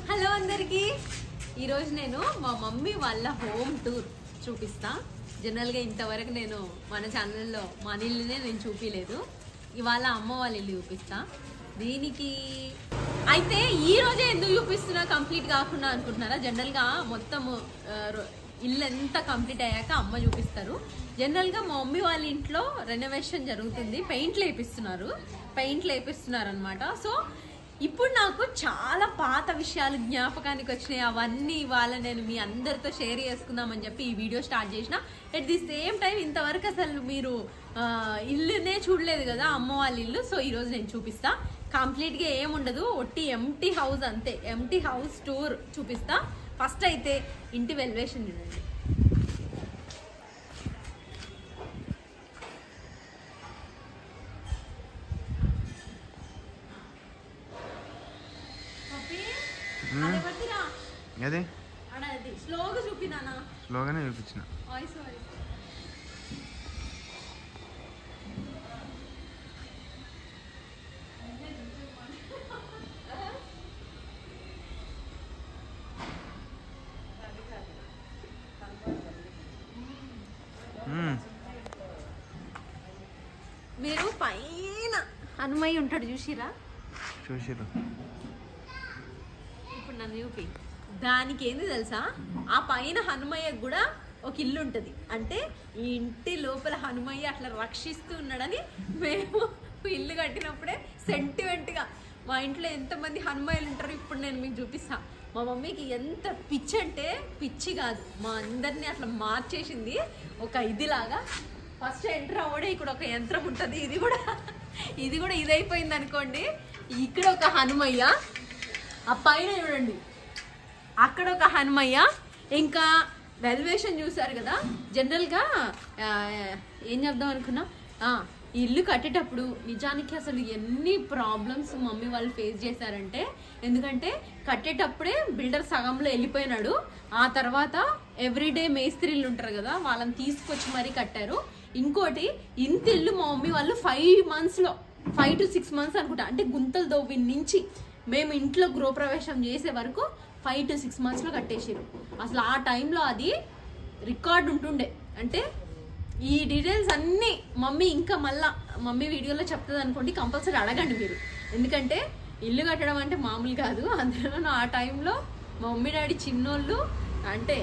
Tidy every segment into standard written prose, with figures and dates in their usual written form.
Hello అందరికి ఈరోజు నేను మా మమ్మీ వాళ్ళ హోమ్ టూర్ చూపిస్తా. జనరల్గా ఇంతవరకు నేను మన ఛానల్లో మన ఇల్లునే నేను చూపించలేదు. ఇవాళ అమ్మ వాళ్ళ ఇల్లు చూపిస్తా. దీనికి అయితే ఈ రోజే ఎందుకు చూపిస్తున్నా కంప్లీట్ కాకుండా అనుకుంటున్నారా? జనరల్గా మొత్తం ఇల్లు ఎంత కంప్లీట్ అయ్యాక అమ్మ చూపిస్తారు. జనరల్గా మా మమ్మీ వాళ్ళ ఇంట్లో రెనోవేషన్ జరుగుతుంది, పెయింట్లు వేపిస్తున్నారు అనమాట. సో ఇప్పుడు నాకు చాలా పాత విషయాలు జ్ఞాపకానికి వచ్చినాయి. అవన్నీ ఇవాళ నేను మీ అందరితో షేర్ చేసుకుందామని చెప్పి ఈ వీడియో స్టార్ట్ చేసిన. ఎట్ ది సేమ్ టైం ఇంతవరకు అసలు మీరు ఇల్లునే చూడలేదు కదా అమ్మ వాళ్ళ ఇల్లు. సో ఈరోజు నేను చూపిస్తా. కంప్లీట్గా ఏముండదు, ఒట్టి ఎంటీ హౌస్ అంతే. ఎంటీ హౌస్ టూర్ చూపిస్తా. ఫస్ట్ అయితే ఇంటి వెల్వేషన్ చూడండి. అదే స్లోగా చూపినా, స్లోగానే చూపించిన. మీరు పైన హనుమయ్య ఉంటాడు చూసిరా? చూసిరు. ఇప్పుడు నన్ను చూపి. దానికి ఏంది తెలుసా, ఆ పైన హనుమయ్యకు కూడా ఒక ఇల్లు ఉంటుంది. అంటే ఈ ఇంటి లోపల హనుమయ్య అట్లా రక్షిస్తూ ఉన్నాడని మేము ఇల్లు కట్టినప్పుడే సెంటిమెంట్గా మా ఇంట్లో ఎంతమంది హనుమయ్యలు ఉంటారో ఇప్పుడు నేను మీకు చూపిస్తా. మా మమ్మీకి ఎంత పిచ్చి అంటే పిచ్చి కాదు, మా అందరినీ అట్లా మార్చేసింది ఒక ఇదిలాగా. ఫస్ట్ ఎంటర్ అవ్వడే ఇక్కడ ఒక యంత్రం ఉంటుంది, ఇది కూడా ఇదైపోయింది అనుకోండి. ఇక్కడ ఒక హనుమయ్య, ఆ పైన చూడండి అక్కడ ఒక హనుమయ్య. ఇంకా వెల్వేషన్ చూసారు కదా. జనరల్గా ఏం చెప్దాం అనుకున్నా, ఈ ఇల్లు కట్టేటప్పుడు నిజానికి అసలు ఎన్ని ప్రాబ్లమ్స్ మమ్మీ వాళ్ళు ఫేస్ చేశారంటే, ఎందుకంటే కట్టేటప్పుడే బిల్డర్ సగంలో వెళ్ళిపోయినాడు. ఆ తర్వాత ఎవ్రీడే మేస్త్రీలు ఉంటారు కదా, వాళ్ళని తీసుకొచ్చి మరీ కట్టారు. ఇంకోటి ఇంత ఇల్లు మా మమ్మీ వాళ్ళు 5 to 6 months అనుకుంటా, అంటే గుంతలు దోవి నుంచి మేము ఇంట్లో గృహప్రవేశం చేసే వరకు 5 to 6 monthsలో కట్టేసారు. అసలు ఆ టైంలో అది రికార్డ్ ఉంటుండే. అంటే ఈ డీటెయిల్స్ అన్నీ మమ్మీ ఇంకా మమ్మీ వీడియోలో చెప్తుంది అనుకోండి, కంపల్సరీ అడగండి మీరు. ఎందుకంటే ఇల్లు కట్టడం అంటే మామూలు కాదు. అందులో ఆ టైంలో మా మమ్మీ డాడీ చిన్నోళ్ళు, అంటే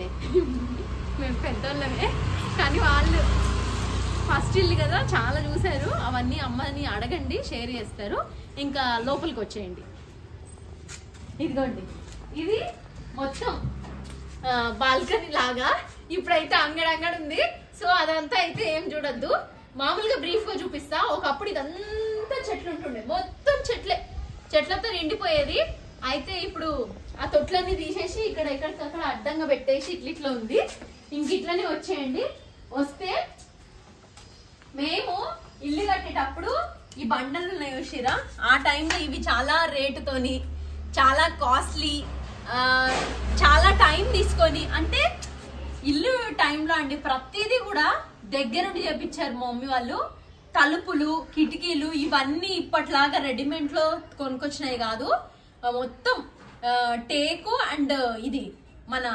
మేము పెద్దోళ్ళమే, కానీ వాళ్ళు ఫస్ట్ ఇల్లు కదా చాలా చూశారు. అవన్నీ అమ్మని అడగండి, షేర్ చేస్తారు. ఇంకా లోపలికి వచ్చేయండి. ఇదిగోండి, ఇది మొత్తం బాల్కనీ లాగా. ఇప్పుడైతే అంగడి ఉంది. సో అదంతా అయితే ఏం చూడొద్దు, మామూలుగా బ్రీఫ్ గా చూపిస్తా. ఒకప్పుడు ఇదంతా చెట్లు ఉంటుండే, మొత్తం చెట్లతో నిండిపోయేది. అయితే ఇప్పుడు ఆ తొట్లన్నీ తీసేసి ఇక్కడ ఎక్కడికక్కడ అడ్డంగా పెట్టేసి ఇట్లా ఉంది. ఇంక ఇట్లనే వచ్చేయండి. వస్తే మేము ఇల్లు కట్టేటప్పుడు ఈ బండలు ఉన్నాయి చూసిరా, ఆ టైంలో ఇవి చాలా రేటుతోని, చాలా కాస్ట్లీ, చాలా టైం తీసుకొని, అంటే ఇల్లు టైంలో అండి ప్రతిదీ కూడా దగ్గరుండి చేపించారు మా మమ్మీ వాళ్ళు. తలుపులు, కిటికీలు ఇవన్నీ ఇప్పట్లాగా రెడీమేడ్లో కొనుక్కొచ్చినాయి కాదు. మొత్తం టేకు అండ్ ఇది మన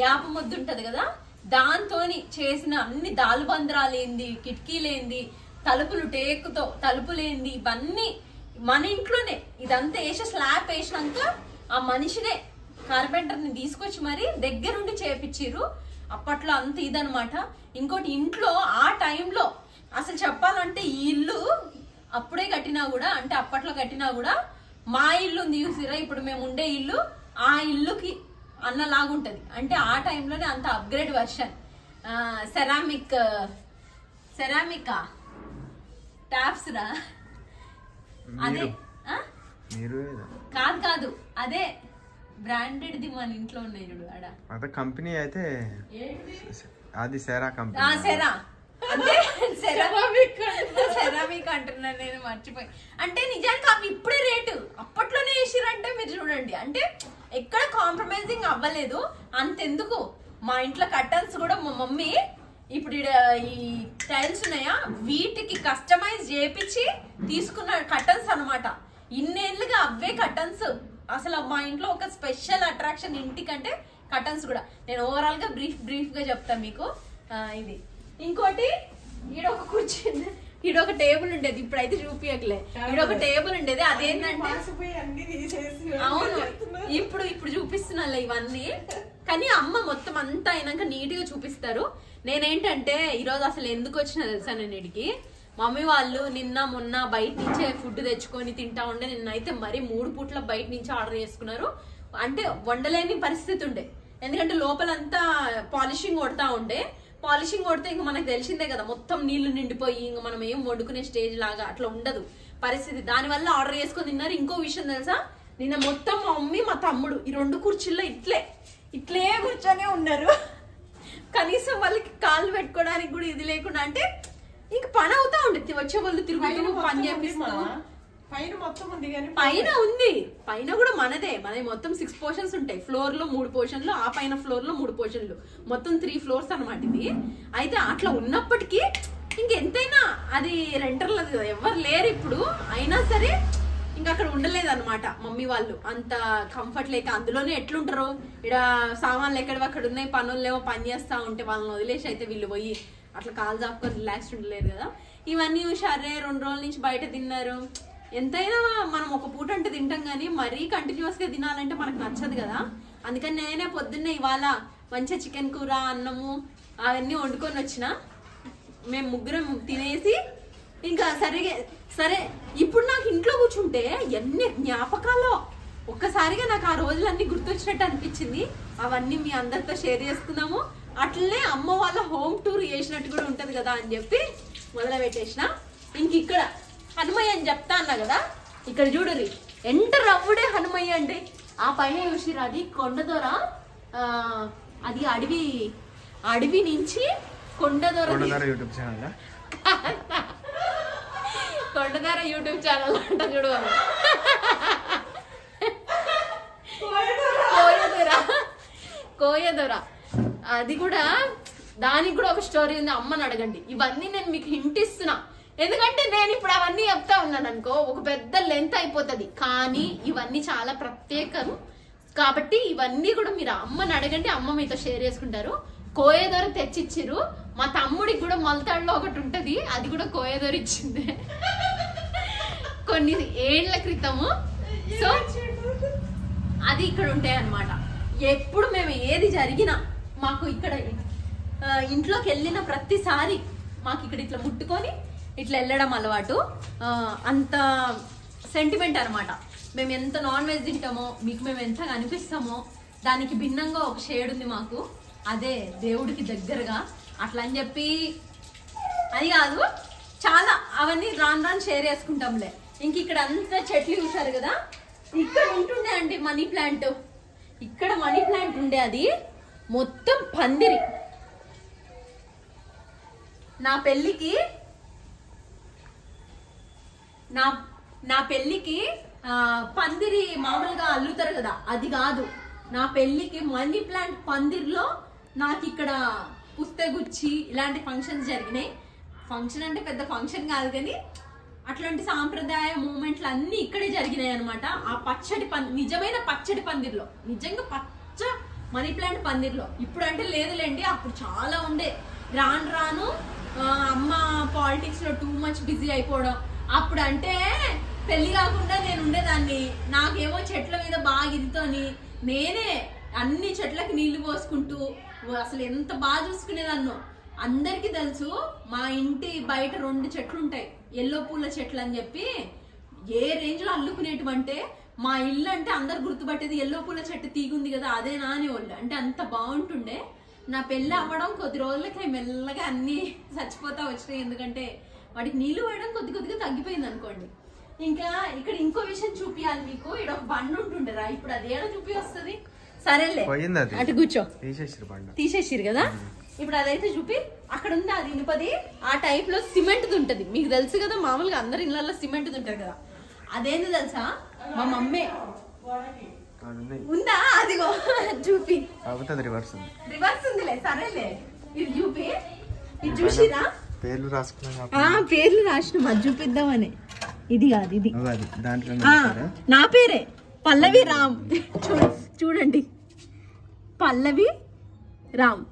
యాప మొద్దు ఉంటది కదా, దాంతోని చేసిన అన్ని దాల్బంద్రాలేంది, కిటికీలేంది, తలుపులు టేకుతో తలుపులేంది, ఇవన్నీ మన ఇంట్లోనే. ఇదంతా వేసి స్లాబ్ వేసినాక ఆ మనిషినే కార్పెంటర్ని తీసుకొచ్చి మరి దగ్గరుండి చేపించారు. అప్పట్లో అంత ఇదనమాట. ఇంకోటి ఇంట్లో ఆ టైంలో అసలు చెప్పాలంటే ఈ ఇల్లు అప్పుడే కట్టినా కూడా, అంటే అప్పట్లో కట్టినా కూడా మా ఇల్లు ఉంది చూసిరా, ఇప్పుడు మేము ఉండే ఇల్లు ఆ ఇల్లుకి అన్నలాగుంటది. అంటే ఆ టైంలోనే అంత అప్గ్రేడ్ వర్షన్. సెరామిక్ టాప్స్ రా, అదే కాదు అదే బ్రాండెడ్ ది మన ఇంట్లో ఉన్నాయి చూడు. అదే కంపెనీ అయితే అది సెరా కంపెనీ. సెరా అంటే సెరామిక్ అంటున్నాను నేను, మర్చిపోయి. అంటే నిజానికి అవి ఇప్పుడే రేటు, అప్పట్లోనే వేసిరంటే మీరు చూడండి. అంటే ఎక్కడ కాంప్రమైజింగ్ అవ్వలేదు. అంతెందుకు మా ఇంట్లో కర్టన్స్ కూడా మా మమ్మీ ఇప్పుడు ఈ టైల్స్ ఉన్నాయా వీటికి కస్టమైజ్ చేపించి తీసుకున్న కర్టన్స్ అన్నమాట. అవే కర్టన్స్. అసలు మా ఇంట్లో ఒక స్పెషల్ అట్రాక్షన్ ఇంటికంటే కర్టన్స్ కూడా. నేను ఓవరాల్ గా బ్రీఫ్ గా చెప్తాను మీకు. ఇది ఇంకోటి, ఈడొక కుర్చీ, ఈడొక టేబుల్ ఉండేది, ఇప్పుడైతే చూపియట్లే. ఈడొక టేబుల్ ఉండేది, అదేంటంటే అవును ఇప్పుడు చూపిస్తున్నా ఇవన్నీ. కానీ అమ్మ మొత్తం అంతా అయినాక నీట్ గా చూపిస్తారు. నేనేంటంటే ఈరోజు అసలు ఎందుకు వచ్చినా తెలుసా, నేను ఇడికి మమ్మీ వాళ్ళు నిన్న మొన్న బయట నుంచే ఫుడ్ తెచ్చుకొని తింటా ఉండే. నిన్నైతే మరి 3 పూట్ల బయట నుంచి ఆర్డర్ చేసుకున్నారు. అంటే వండలేని పరిస్థితి ఉండే, ఎందుకంటే లోపలంతా పాలిషింగ్ కొడతా ఉండే. పాలిషింగ్ కొడితే ఇంక మనకు తెలిసిందే కదా, మొత్తం నీళ్లు నిండిపోయి ఇంక మనం ఏం వండుకునే స్టేజ్ లాగా అట్లా ఉండదు పరిస్థితి. దానివల్ల ఆర్డర్ చేసుకొని తిన్నారు. ఇంకో విషయం తెలుసా, నిన్న మొత్తం మా మమ్మీ మా తమ్ముడు ఈ 2 కుర్చీల్లో ఇట్లే కూర్చొనే ఉన్నారు. కనీసం వాళ్ళకి కాళ్ళు పెట్టుకోవడానికి కూడా ఇది లేకుండా. అంటే ఇంక పని అవుతా ఉండేది, వచ్చే వాళ్ళు తిరుగుతూ పని చేపిస్తూ. పైన ఉంది, పైన కూడా మనదే మొత్తం 6 పోర్షన్స్ ఉంటాయి. ఫ్లోర్ లో 3 పోర్షన్లు, ఆ పైన ఫ్లోర్ లో 3 పోర్షన్లు, మొత్తం 3 ఫ్లోర్స్ అనమాట ఇది. అయితే అట్లా ఉన్నప్పటికీ ఇంకెంతైనా అది రెంటర్లది కదా, ఎవరు లేరు ఇప్పుడు. అయినా సరే ఇంకా అక్కడ ఉండలేదు అనమాట మమ్మీ వాళ్ళు, అంత కంఫర్ట్ లేక. అందులోనే ఎట్లుంటారు, ఇక్కడ సామాన్లు ఎక్కడక్కడ ఉన్నాయి, పనులు ఏమో పని చేస్తా ఉంటే వాళ్ళని వదిలేసి అయితే వీళ్ళు పోయి అట్లా కాలు చాపుకొని రిలాక్స్డ్ ఉండలేదు కదా. ఇవన్నీ సరే 2 రోజుల నుంచి బయట తిన్నారు. ఎంతైనా మనం ఒక పూట అంటే తింటాం కానీ మరీ కంటిన్యూస్ గా తినాలంటే మనకు నచ్చదు కదా. అందుకని నేనే పొద్దున్నే ఇవాళ మంచిగా చికెన్ కూర, అన్నము అవన్నీ వండుకొని వచ్చిన. మేము ముగ్గురం తినేసి ఇంకా సరే ఇప్పుడు నాకు ఇంట్లో కూర్చుంటే ఎన్ని జ్ఞాపకాలు ఒక్కసారిగా నాకు ఆ రోజులన్నీ గుర్తొచ్చినట్టు అనిపించింది. అవన్నీ మీ అందరితో షేర్ చేసుకుందాము. అట్లనే అమ్మ వాళ్ళ హోమ్ టూర్ చేసినట్టు కూడా ఉంటది కదా అని చెప్పి మొదలు పెట్టేసిన. ఇంక ఇక్కడ హనుమయ్య అని చెప్తా అన్నా కదా, ఇక్కడ చూడరి ఎంటర్ అవ్వడే హనుమయ్య అంటే. ఆ పైన చూసిరు, అది కొండదొర. అది అడవి నుంచి కొండదొర యూట్యూబ్ ఛానల్, కొండదొర యూట్యూబ్ ఛానల్ అంట చూడు. కోయదొర అది కూడా, దానికి కూడా ఒక స్టోరీ ఉంది. అమ్మని అడగండి. ఇవన్నీ నేను మీకు హింట్ ఇస్తున్నా, ఎందుకంటే నేను ఇప్పుడు అవన్నీ చెప్తా ఉన్నాను అనుకో ఒక పెద్ద లెంత్ అయిపోతుంది. కానీ ఇవన్నీ చాలా ప్రత్యేకం కాబట్టి ఇవన్నీ కూడా మీరు అమ్మని అడగండి, అమ్మ మీతో షేర్ చేసుకుంటారు. కోయదొర తెచ్చిచ్చిరు. మా తమ్ముడికి కూడా మొలతాడులో ఒకటి ఉంటది, అది కూడా కోయదొర ఇచ్చింది కొన్ని ఏళ్ల క్రితము. సో అది ఇక్కడ ఉంటాయి అన్నమాట. ఎప్పుడు మేము ఏది జరిగినా మాకు ఇక్కడ ఇంట్లోకి వెళ్ళిన ప్రతిసారి మాకు ఇక్కడ ఇట్లా ముట్టుకొని ఇట్లా వెళ్ళడం అలవాటు. అంత సెంటిమెంట్ అనమాట. మేము ఎంత నాన్ వెజ్ తింటామో, మీకు మేము ఎంత అనిపిస్తామో దానికి భిన్నంగా ఒక షేడ్ ఉంది మాకు. అదే దేవుడికి దగ్గరగా అట్లా అని చెప్పి అది కాదు, చాలా అవన్నీ రాను షేర్ చేసుకుంటాంలే. ఇంక ఇక్కడ అంతా చెట్లు చూసారు కదా, ఇక్కడ ఉంటుండే అండి మనీ ప్లాంట్. ఇక్కడ మనీ ప్లాంట్ ఉండే, అది మొత్తం పందిరి. నా పెళ్ళికి పందిరి మామూలుగా అల్లుతారు కదా, అది కాదు. నా పెళ్ళికి మనీ ప్లాంట్ పందిరిలో నాకు ఇక్కడ పుస్తగుచ్చి ఇలాంటి ఫంక్షన్స్ జరిగినాయి. ఫంక్షన్ అంటే పెద్ద ఫంక్షన్ కాదు కానీ అట్లాంటి సాంప్రదాయ మూమెంట్లు అన్ని ఇక్కడే జరిగినాయి అనమాట. ఆ పచ్చడి నిజమైన పచ్చడి పందిరిలో, నిజంగా పచ్చ మనీ ప్లాంట్ పందిరిలో. ఇప్పుడు అంటే లేదులేండి, అప్పుడు చాలా ఉండే. రాను అమ్మ పాలిటిక్స్ లో టూ మచ్ బిజీ అయిపోవడం. అప్పుడు అంటే పెళ్లి కాకుండా నేను ఉండేదాన్ని. నాకేమో చెట్ల మీద బాగా ఇదితోని నేనే అన్ని చెట్లకి నీళ్లు పోసుకుంటూ అసలు ఎంత బాగా చూసుకునేదాన్నో. అందరికి తెలుసు మా ఇంటి బయట 2 చెట్లు ఉంటాయి, ఎల్లో పూల చెట్లు అని చెప్పి. ఏ రేంజ్ లో అల్లుకునేటివంటే మా ఇల్లు అంటే అందరు గుర్తుపట్టేది ఎల్లో పూల చెట్టు తీగుంది కదా అదేనా అని వాళ్ళు. అంటే అంత బాగుంటుండే. నా పెళ్ళి అవ్వడం కొద్ది రోజులకి మెల్లగా అన్ని చచ్చిపోతా వచ్చినాయి, ఎందుకంటే వాటికి నీళ్లు వేయడం కొద్దిగా తగ్గిపోయింది అనుకోండి. ఇంకా ఇక్కడ ఇంకో విషయం చూపియాలి మీకు. ఇక్కడ ఒక బండి ఉంటుండేరా, ఇప్పుడు అది ఏడో చూపి వస్తుంది. సరేలే అటు కూర్చో, తీసేసిరు కదా. ఇప్పుడు అదైతే చూపి అక్కడ ఉంది, అది ఇనుపది. ఆ టైప్ లో సిమెంట్ ఉంటది, మీకు తెలుసు కదా. మామూలుగా అందరి ఇళ్లలో సిమెంట్ ఉంటది కదా. అదేంది తెలుసా, మా మమ్మీ ఉందా, అదిగో చూపి. రివర్స్ ఉందిలే, సరేలే. ఇది చూపి, ఇది చూసిరా, పేర్లు రాసుకున్నా, పేర్లు రాసిన అది చూపిద్దామని. ఇది కాదు, ఇది దాంట్లో నా పేరే పల్లవి రామ్. చూడండి, పల్లవి రామ్.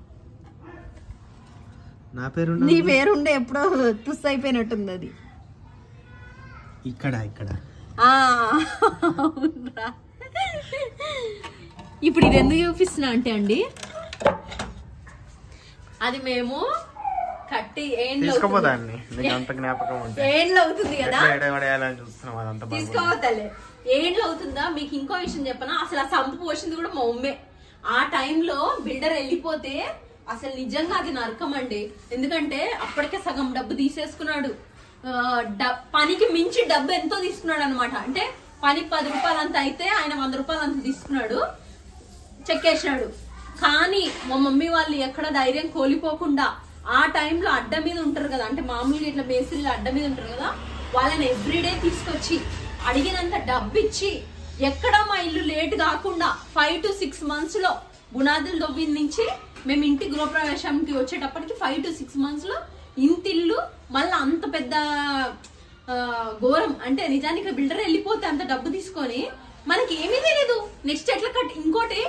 నా పేరు నీ పేరుండే ఎప్పుడో తుస్ అయిపోయినట్టుంది అది. ఇక్కడ ఇప్పుడు ఇది ఎందుకు చూపిస్తున్నా అంటే అండి, అది మేము కట్టి ఏండ్లు అవుతుంది కదా, తీసుకోవద్దలే. ఏండ్లు అవుతుందా? మీకు ఇంకో విషయం చెప్పనా, అసలు ఆ సంపు పోసింది కూడా మా మమ్మే. ఆ టైంలో బిల్డర్ వెళ్ళిపోతే అసలు నిజంగా అది నరకం అండి. ఎందుకంటే అప్పటికే సగం డబ్బు తీసేసుకున్నాడు. పనికి మించి డబ్బు ఎంతో తీసుకున్నాడు అనమాట. అంటే పని 10 రూపాయలు అంత అయితే ఆయన 100 రూపాయలు అంత తీసుకున్నాడు, చెక్కేసినాడు. కానీ మా మమ్మీ వాళ్ళు ఎక్కడ ధైర్యం కోల్పోకుండా ఆ టైంలో అడ్డ మీద ఉంటారు కదా, అంటే మామూలుగా ఇట్లా మేస్త్రీలు అడ్డ మీద ఉంటారు కదా, వాళ్ళని ఎవ్రీడే తీసుకొచ్చి అడిగినంత డబ్బు ఇచ్చి ఎక్కడ మా ఇల్లు లేట్ కాకుండా 5 to 6 months లో బునాదులు దొవ్విన నుంచి మేము ఇంటి గృహప్రవేశానికి వచ్చేటప్పటికి 5 to 6 months లో ఇంటిల్లు మళ్ళీ అంత పెద్ద ఘోరం. అంటే నిజానికి బిల్డర్ వెళ్ళిపోతే అంత డబ్బు తీసుకొని మనకి ఏమీ తెలియదు నెక్స్ట్ ఎట్లా కట్. ఇంకోటి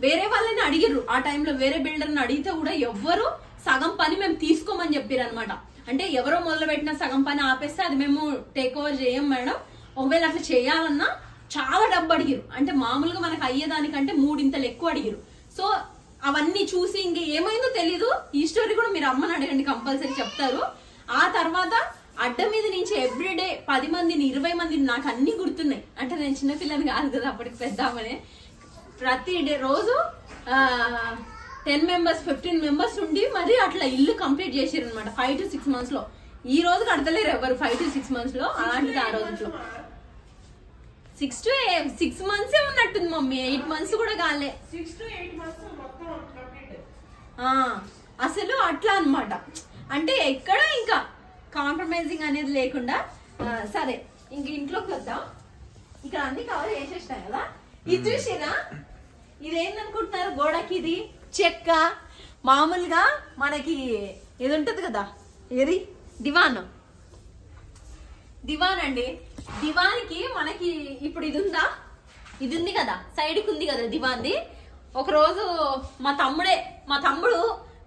వేరే వాళ్ళని అడిగిర్రు ఆ టైంలో, వేరే బిల్డర్ని అడిగితే కూడా ఎవ్వరు సగం పని మేము తీసుకోమని చెప్పారు అనమాట. అంటే ఎవరో మొదలు పెట్టిన సగం పని ఆపేస్తే అది మేము టేక్ ఓవర్ చేయం మేడం, ఒకవేళ అట్లా చేయాలన్నా చాలా డబ్బు అడిగిరు. అంటే మామూలుగా మనకు అయ్యేదానికంటే 3 ఇంతలు ఎక్కువ అడిగిరు. సో అవన్నీ చూసి ఇంక ఏమైందో తెలీదు. ఈ స్టోరీ కూడా మీరు అమ్మని అడగండి, కంపల్సరీ చెప్తారు. ఆ తర్వాత అడ్డ మీద నుంచి ఎవ్రీడే 10 మందిని 20 మందిని నాకు అన్ని గుర్తున్నాయి. అంటే నేను చిన్నపిల్లని కాదు కదా, అప్పటికి పెద్దామనే. ప్రతి డే రోజు 10 members 15 members ఉండి మరి అట్లా ఇల్లు కంప్లీట్ చేసారు అనమాట 5 to 6 months లో. ఈ రోజు కడతలేరు ఎవరు 5 to 6 months లో. అలాంటిది ఆ రోజులో 6 to 6 months ఉన్నట్టుంది మమ్మీ, 8 months కూడా కాలే. 6 to 8 months మొత్తం కంప్లీట్. అసలు అట్లా అన్నమాట. అంటే ఎక్కడ ఇంకా కాంప్రమైజింగ్ అనేది లేకుండా. సరే ఇంక ఇంట్లోకి వద్దాం. ఇక్కడ అన్ని కవర్ చేసేసినా కదా. ఇది చూసినా, ఇదేందనుకుంటున్నారు? గోడకి ఇది చెక్క. మామూలుగా మనకి ఇది ఉంటది కదా, ఏది దివాన్ అండి. దివాన్కి మనకి ఇప్పుడు ఇది ఉందా, ఇది ఉంది కదా, సైడ్కి ఉంది కదా దివాన్ది. ఒక రోజు మా తమ్ముడు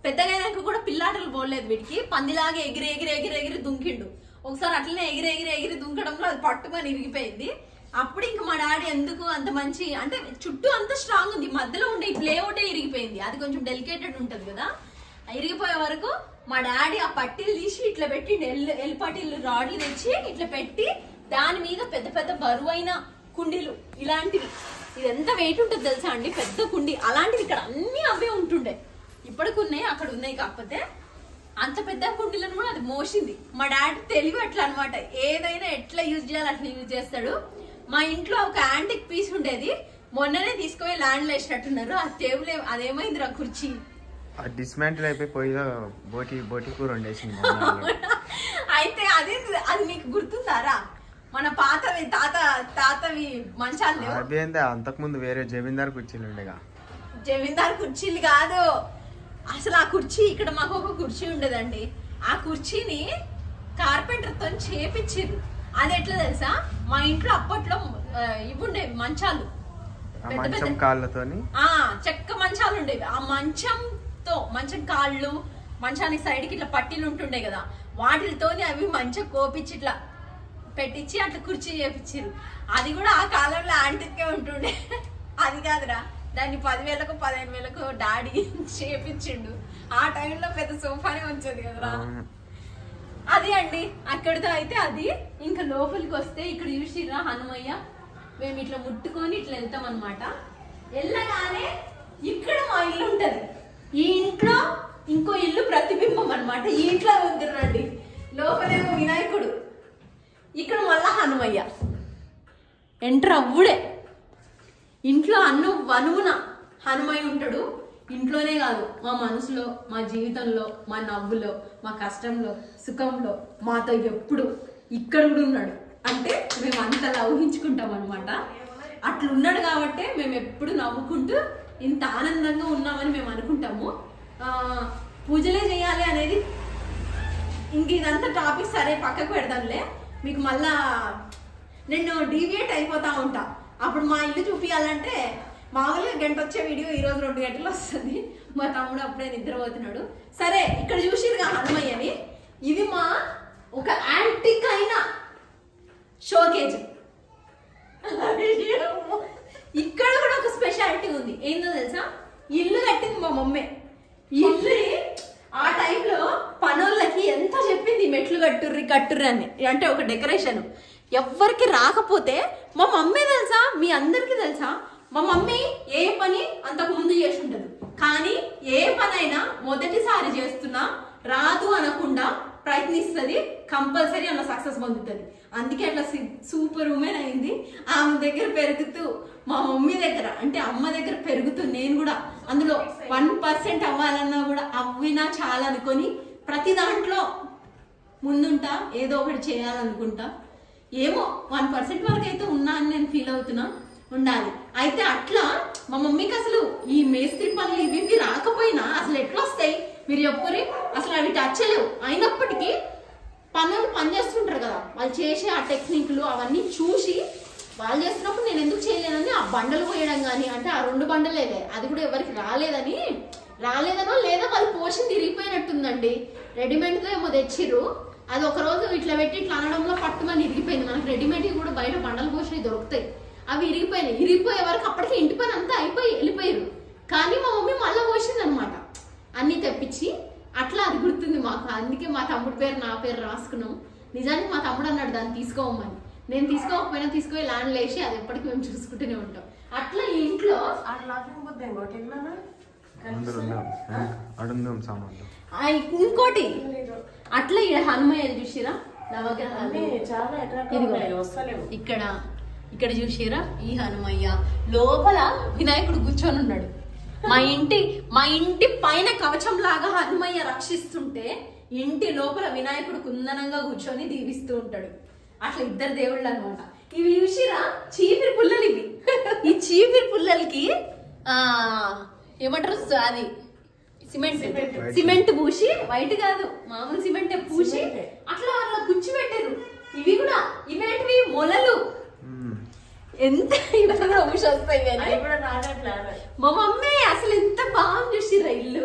పెద్దగైనాక కూడా పిల్లాటలు పోలేదు వీడికి. పందిలాగా ఎగిరి దుంకిండు. ఒకసారి అట్లనే ఎగిరి దుంకడంలో అది పట్టుకొని ఇరిగిపోయింది. అప్పుడు ఇంక మా డాడీ ఎందుకు అంత మంచి, అంటే చుట్టూ అంత స్ట్రాంగ్ ఉంది, మధ్యలో ఉండే ఈ ప్లే ఒకటే ఇరిగిపోయింది. అది కొంచెం డెలికేటెడ్ ఉంటది కదా. ఇరిగిపోయే వరకు మా డాడీ ఆ పట్టీలు తీసి ఇట్లా పెట్టి ఎల్ పట్టీలు రాడ్లు తెచ్చి ఇట్లా పెట్టి దాని మీద పెద్ద పెద్ద బరువైన కుండీలు ఇలాంటివి. ఇది ఎంత వెయిట్ ఉంటుంది తెలుసా అండి, పెద్ద కుండీ. అలాంటివి ఇక్కడ అన్ని అవే ఉంటుండే. ఇప్పటికి ఉన్నాయి, అక్కడ ఉన్నాయి. కాకపోతే అంత పెద్ద కుండీలను కూడా అది మోసింది. మా డాడీ తెలివి అట్లా అనమాట, ఏదైనా ఎట్లా యూజ్ చేయాలి అట్లా యూజ్ చేస్తాడు. మా ఇంట్లో ఒక యాంటిక్ పీస్ ఉండేది, మొన్ననే తీసుకుపోయి ల్యాండ్ లో వేసినట్టున్నారు. ఆ టేబుల్ అదేమైంది రా, కుర్చీ డిస్మాంటిల్ అయిపోయి బోటి కూర వండేసింది. అయితే అది మీకు గుర్తుందారా? మన తాతవి మంచాలు అదేందా, అంతకు ముందు వేరే జమీందార్ కుర్చీలు ఉండేగా. జమీందార్ కుర్చీలు కాదు అసలు. ఆ కుర్చీ ఇక్కడ మాకు ఒక కుర్చీ ఉండేదండి. ఆ కుర్చీని కార్పెంటర్ తో చేపించారు. అది ఎట్లా తెలుసా, మా ఇంట్లో అప్పట్లో ఇవి ఉండేవి మంచాలు, మంచం కాళ్ళతోని చెక్క మంచాలు ఉండేవి. ఆ మంచం కాళ్ళు, మంచానికి సైడ్ కి ఇట్లా పట్టీలు ఉంటుండే కదా, వాటితోని అవి మంచం కోపించి ఇట్లా పెట్టించి అట్లా కుర్చీ చేపించారు. అది కూడా ఆ కాలంలో యాంటిక్కే ఉంటుండే. అది కాదురా, దాన్ని 10,000కు 15,000కు డాడీ చేపించిండు. ఆ టైంలో పెద్ద సోఫానే వచ్చేది కదరా. అది అండి అక్కడితో అయితే అది. ఇంకా లోపలికి వస్తే ఇక్కడ చూసిరా హనుమయ్య, మేము ఇట్లా ముట్టుకొని ఇట్లా వెళ్తాం అనమాట. వెళ్ళగానే ఇక్కడ మా ఇల్లు ఉంటది. ఈ ఇంట్లో ఇంకో ఇల్లు ప్రతిబింబం అనమాట. ఈ ఇంట్లో వద్దురండి, లోపలేమో వినాయకుడు, ఇక్కడ మళ్ళా హనుమయ్య. ఎంటర్ అవ్వుడే ఇంట్లో వనువున హనుమయ్య ఉంటాడు. ఇంట్లోనే కాదు, మా మనసులో, మా జీవితంలో, మా నవ్వులో, మా కష్టంలో, సుఖంలో మాతో ఎప్పుడు ఇక్కడ కూడా ఉన్నాడు. అంటే మేము అంతలా ఊహించుకుంటాం అనమాట. అట్లున్నాడు కాబట్టి మేము ఎప్పుడు నవ్వుకుంటూ ఇంత ఆనందంగా ఉన్నామని మేము అనుకుంటాము. పూజలే చేయాలి అనేది ఇంక ఇదంతా టాపిక్ సరే పక్కకు పెడదాంలే. మీకు మళ్ళా నేను డీవియేట్ అయిపోతా ఉంటా. అప్పుడు మా ఇల్లు చూపించాలంటే మామూలుగా గంట వచ్చే వీడియో ఈరోజు 2 గంటలు వస్తుంది. మా తమ్ముడు అప్పుడే నిద్రపోతున్నాడు. సరే, ఇక్కడ చూసిరుగా హనుమయ్యని. ఇది మా ఒక యాంటిక్ అయిన షోకేజ్. ఇక్కడ కూడా ఒక స్పెషాలిటీ ఉంది. ఏందో తెలుసా, ఇల్లు కట్టింది మా మమ్మీ. ఇల్లు ఆ టైంలో పనోళ్ళకి ఎంత చెప్పింది, మెట్లు కట్టుర్రి అని. అంటే ఒక డెకరేషన్ ఎవ్వరికి రాకపోతే మా మమ్మీ తెలుసా, మీ అందరికి తెలుసా, మా మమ్మీ ఏ పని అంతకు ముందు చేసి ఉంటది. కానీ ఏ పనైనా మొదటిసారి చేస్తున్నా రాదు అనకుండా ప్రయత్నిస్తుంది, కంపల్సరీ అలా సక్సెస్ పొందుతుంది. అందుకే అట్లా సూపర్ ఉమెన్ అయింది. ఆమె దగ్గర పెరుగుతూ, మా మమ్మీ దగ్గర అంటే అమ్మ దగ్గర పెరుగుతూ నేను కూడా అందులో 1% అవ్వాలన్నా కూడా అవ్వినా చాలా అనుకొని ప్రతి దాంట్లో ముందుంటా, ఏదో ఒకటి చేయాలనుకుంటా. ఏమో 1% వరకు అయితే ఉన్నా అని నేను ఫీల్ అవుతున్నా. ఉండాలి. అయితే అట్లా మా మమ్మీకి అసలు ఈ మేస్త్రి పనులు ఇవి రాకపోయినా అసలు ఎట్లా వస్తాయి మీరు చెప్పురి, అసలు అవి టచ్ లేవు. అయినప్పటికీ పని చేస్తుంటారు కదా, వాళ్ళు చేసే ఆ టెక్నిక్లు అవన్నీ చూసి వాళ్ళు చేస్తున్నప్పుడు నేను ఎందుకు చేయలేనని ఆ బండలు పోయడం కానీ, అంటే ఆ 2 బండలేదే, అది కూడా ఎవరికి రాలేదనో లేదా వాళ్ళు పోషింది ఇరిగిపోయినట్టుందండి. రెడీమేడ్తో ఏమో తెచ్చిర్రు, అది ఒక రోజు ఇట్లా పెట్టి ఇట్లా అనడంలో పట్టుమని ఇరిగిపోయింది. మనకి రెడీమేడ్ కూడా బయట బండలు పోసినవి దొరుకుతాయి, అవి ఇరిగిపోయే వరకు అప్పటికి ఇంటి పని అంతా అయిపోయి వెళ్ళిపోయారు. కానీ మా మమ్మీ మళ్ళీ పోసింది అనమాట అన్ని తెప్పించి. అట్లా అది గుర్తుంది మాకు. అందుకే మా తమ్ముడి పేరు నా పేరు రాసుకున్నాం. నిజానికి మా తమ్ముడు అన్నాడు దాన్ని తీసుకోమని. నేను తీసుకోకపోయినా తీసుకుపోయి ల్యాండ్ లేసి అది ఎప్పటికీ మేము చూసుకుంటూనే ఉంటాం. అట్లా ఈ ఇంట్లో ఇంకోటి అట్లా హనుమయ్య చూసిరా ఇక్కడ చూసిరా, ఈ హనుమయ్య లోపల వినాయకుడు కూర్చొని ఉన్నాడు. మా ఇంటి పైన కవచం లాగా హనుమయ్య రక్షిస్తుంటే ఇంటి లోపల వినాయకుడు కుందనంగా కూర్చొని దీవిస్తూ ఉంటాడు. అట్లా ఇద్దరు దేవుళ్ళు అనమాట. ఇవి చూసిరా చీపిరి పుల్లలు. ఇవి ఈ చీపిరి పుల్లలకి ఏమంటారు, అది సిమెంట్ పూసి, వైట్ కాదు మామూలు సిమెంట్ పూసి అట్లా అట్లా గుచ్చి పెట్టారు. ఇవి కూడా ఇవేంటివి మొలలు. ఎంత ఊసి వస్తాయి అని మా మమ్మీ అసలు ఎంత బాగా చూసిరా ఇల్లు.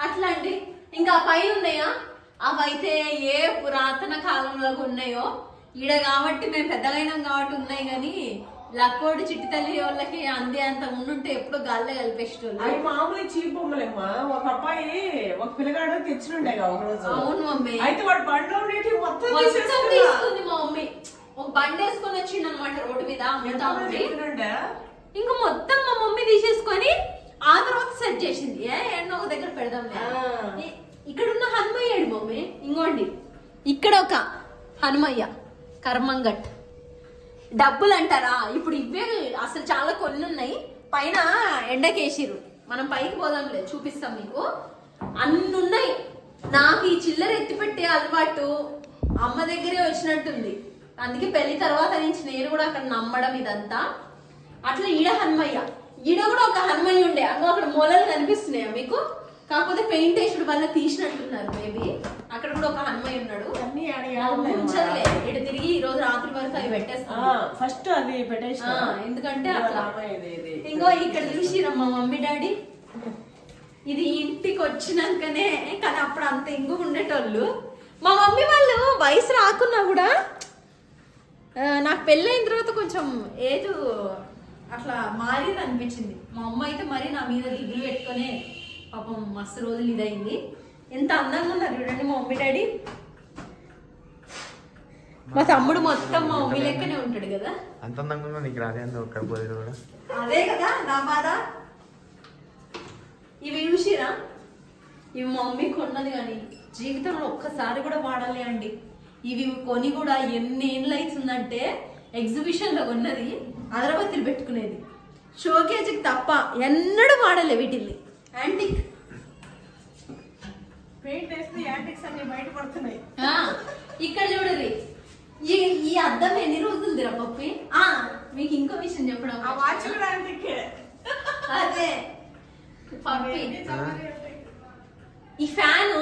అట్లా అండి. ఇంకా పైన ఉన్నాయా, అవైతే ఏ పురాతన కాలంలో ఉన్నాయో ఈడ కాబట్టి మేము పెద్దగైనాం కాబట్టి ఉన్నాయి. కానీ లక్కోడి చిట్టి తల్లి వాళ్ళకి అందే అంత ఉండుంటే ఎప్పుడో గాల్లో కలిపేసేటోళ్ళు. అవి మామూలు చీప్ బొమ్మలేమ్మా. ఒక అబ్బాయి ఒక పిల్లగాడు తెచ్చినుండే ఒక రోజు. అవును మమ్మీ. అయితే వాడు బండిలో మొత్తం తీసుకుంది మా మమ్మీ. ఒక బండి వేసుకొని వచ్చింది అనమాట రోడ్డు మీద. ఇంకా మొత్తం మా మమ్మీ తీసేసుకొని ఆ తర్వాత సెట్ చేసింది. ఎన్నో ఒక దగ్గర పెడదాం. ఇక్కడ ఉన్న హనుమయ్య మమ్మీ ఇంకోండి, ఇక్కడ ఒక హనుమయ్య కర్మంగట్. డబ్బులు అంటారా, ఇప్పుడు ఇవే అసలు చాలా కొన్ని ఉన్నాయి. పైన ఎండకేసిరు, మనం పైకి పోదాంలే చూపిస్తాం మీకు. అన్ని ఉన్నాయి. నాకు ఈ చిల్లర ఎత్తి పెట్టే అలవాటు అమ్మ దగ్గరే వచ్చినట్టుంది. అందుకే పెళ్లి తర్వాత నుంచి నేను కూడా అక్కడ నమ్మడం ఇదంతా. అట్లా ఈడ హనుమయ్య, ఈడ కూడా ఒక హనుమయ్య ఉండే. అక్కడ మొలలు కనిపిస్తున్నాయా మీకు? కాకపోతే పెయింట్ వేసుడు వల్ల తీసినట్టున్నారు మేబీ. అక్కడ కూడా ఒక హనుమయ్య ఉన్నాడు. ఉంచదులే, ఇటు తిరిగి ఈ రోజు రాత్రి వరకు అవి పెట్టేస్తాం. ఫస్ట్ అది పెట్టేస్తా, ఎందుకంటే అట్లా. ఇంకో ఇక్కడ చూసిరా మా మమ్మీ డాడీ. ఇది ఇంటికి వచ్చినాకనే, కానీ అప్పుడు అంత ఇంగు ఉండేటోళ్ళు. మా మమ్మీ వాళ్ళు వయసు రాకున్నా కూడా నాకు పెళ్ళైన తర్వాత కొంచెం ఏజ్ అట్లా మారింది అనిపించింది. మా అమ్మ అయితే మరి నా మీద దిగులు పెట్టుకునే పాపం మస్తు రోజులు ఇదైంది. ఎంత అందంగా ఉన్నారు చూడండి మా మమ్మీ డాడీ. మా తమ్ముడు మొత్తం మా మమ్మీ లెక్కనే ఉంటాడు కదా. అంత అందంగా నీకు రాదే కూడా అదే కదా నా బాధ. ఇవి చూసిరా, ఇవి మా మమ్మీ కొన్నది కానీ జీవితంలో ఒక్కసారి కూడా వాడాలి అండి. ఇవి కొని కూడా ఎన్ని ఏళ్ళు అవుతుందంటే ఎగ్జిబిషన్ లో కొన్నది, అగరబత్తిలు పెట్టుకునేది, షోకేజ్కి తప్ప ఎన్నడూ వాడలే వీటిని. యాంటిక్ పెయింట్ వేస్తే యాంటిక్స్ అన్ని బయట పడుతున్నాయి. ఇక్కడ చూడండి, ఈ అద్దం ఎన్ని రోజులు దిరా పప్పి. మీకు ఇంకో విషయం చెప్పడం, ఆ వాచ్ కూడా యాంటిక్. అదే పప్పి, ఈ ఫ్యాను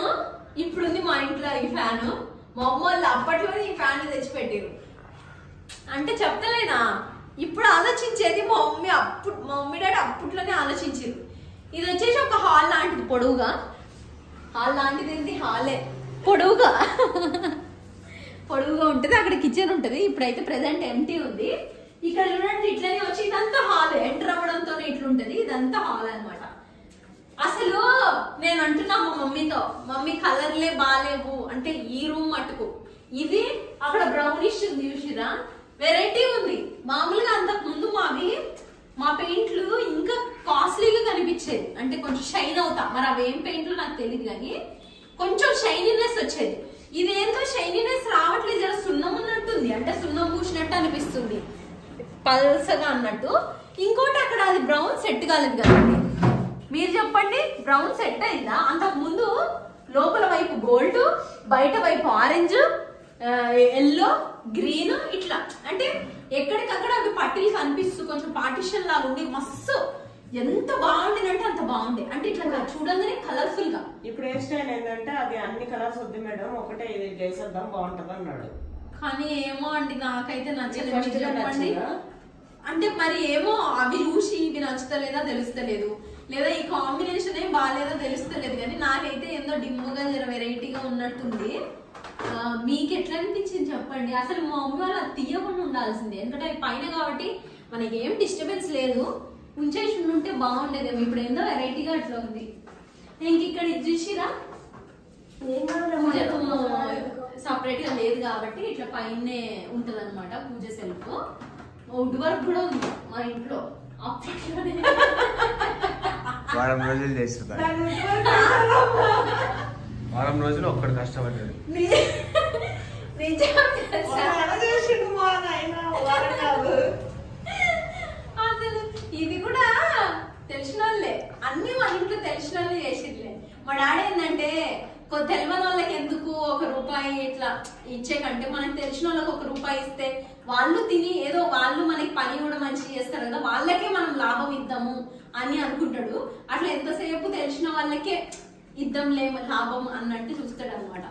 ఇప్పుడుంది మా ఇంట్లో. ఈ ఫ్యాను మా అమ్మ వాళ్ళు అప్పట్లోనే ఈ ఫ్యాన్ తెచ్చిపెట్టారు. అంటే చెప్తలేనా, ఇప్పుడు ఆలోచించేది మా మమ్మీ డాడీ అప్పట్లోనే ఆలోచించారు. ఇది వచ్చేసి ఒక హాల్ లాంటిది, పొడవుగా హాల్ లాంటిది ఏంటి, హాలే పొడవుగా ఉంటుంది. అక్కడ కిచెన్ ఉంటుంది. ఇప్పుడైతే ప్రెసెంట్ ఎంటీ ఉంది. ఇక్కడ చూడండి ఇట్లనే వచ్చి ఇదంతా హాల్, ఎంటర్ అవ్వడంతో ఇట్లుంటది. ఇదంతా హాల్ అనమాట. అసలు నేను అంటున్నా మా మమ్మీతో, మమ్మీ కలర్లే బాగాలేవు అంటే ఈ రూమ్ మటుకు. ఇది అక్కడ బ్రౌనిష్ ఉంది చూసిరా, వెరైటీ ఉంది. మామూలుగా అంతకు ముందు మా పెయింట్లు ఇంకా కాస్ట్లీగా కనిపించేది, అంటే కొంచెం షైన్ అవుతా. మరి అవి ఏం పెయింట్లు నాకు తెలియదు కానీ కొంచెం షైనీనెస్ వచ్చేది. ఇదేంటో షైనీనెస్ రావట్లేదు, జర సున్నం ఉన్నట్టుంది, అంటే సున్నం పూసినట్టు అనిపిస్తుంది, పల్సగా అన్నట్టు. ఇంకోటి అక్కడ అది బ్రౌన్ సెట్ కాలేదు కదండి, మీరు చెప్పండి, బ్రౌన్ సెట్ అయిందా? అంతకు ముందు లోపల వైపు గోల్డ్, బయట వైపు ఆరెంజ్, ఎల్లో, గ్రీన్, ఇట్లా అంటే ఎక్కడికక్కడ అవి పట్టీలు కనిపిస్తూ కొంచెం పార్టిషన్ లాగా ఉండి మస్తు ఎంత బాగుండిందంటే అంత బాగుంది. అంటే ఇట్లా చూడంగానే కలర్ఫుల్ గా. ఇప్పుడు హెయిర్ స్టైల్ ఏంటంటే అది అన్ని కలర్స్ వద్దు మేడం, ఒకటే ఇది చేసేద్దాం బాగుంటది అన్నాడు. కానీ ఏమో అండి నాకైతే నచ్చలేదు. అంటే మరి ఏమో అవి చూసి ఇవి నచ్చుతలేదా తెలుస్తలేదు, లేదా ఈ కాంబినేషన్ ఏం బాగాలేదా తెలుస్తలేదు. కానీ నాకైతే ఏందో డిమ్ముగా జర వెరైటీగా ఉన్నట్టుంది. మీకు ఎట్లా అనిపించింది చెప్పండి. అసలు మా అమ్మ వాళ్ళు అది తీయకుండా ఉండాల్సిందే, ఎందుకంటే అవి పైన కాబట్టి మనకి ఏం డిస్టర్బెన్స్ లేదు. ఉంచేసి ఉంటే బాగుండేదేమో. ఇప్పుడు ఏందో వెరైటీగా అట్లా ఉంది. ఇంక ఇక్కడ ఇది చూసిరా, సపరేట్ గా లేదు కాబట్టి ఇట్లా పైనే ఉంటది అనమాట పూజ సెల్ఫ్. వుడ్ వర్క్ కూడా ఉంది మా ఇంట్లో. అప్పట్లోనే వారం రోజులు చేస్తారు, వారం రోజులు ఒక్కడు కష్టపడ్డాడు. అసలు ఇది కూడా తెలిసిన వాళ్ళే, అన్ని మా ఇంట్లో తెలిసిన వాళ్ళే చేసిర్లే. మా డాడీ ఏంటంటే తెలియని వాళ్ళకి ఎందుకు ₹1 ఇట్లా ఇచ్చే కంటే మనకు తెలిసిన వాళ్ళకి ₹1 ఇస్తే వాళ్ళు తిని ఏదో వాళ్ళు మనకి పని కూడా మంచిగా చేస్తారు కదా, వాళ్ళకే మనం లాభం ఇద్దాము అని అనుకుంటాడు. అట్లా ఎంతసేపు తెలిసిన వాళ్ళకే ఇద్దాంలే లాభం అన్నట్టు చూస్తాడు అనమాట.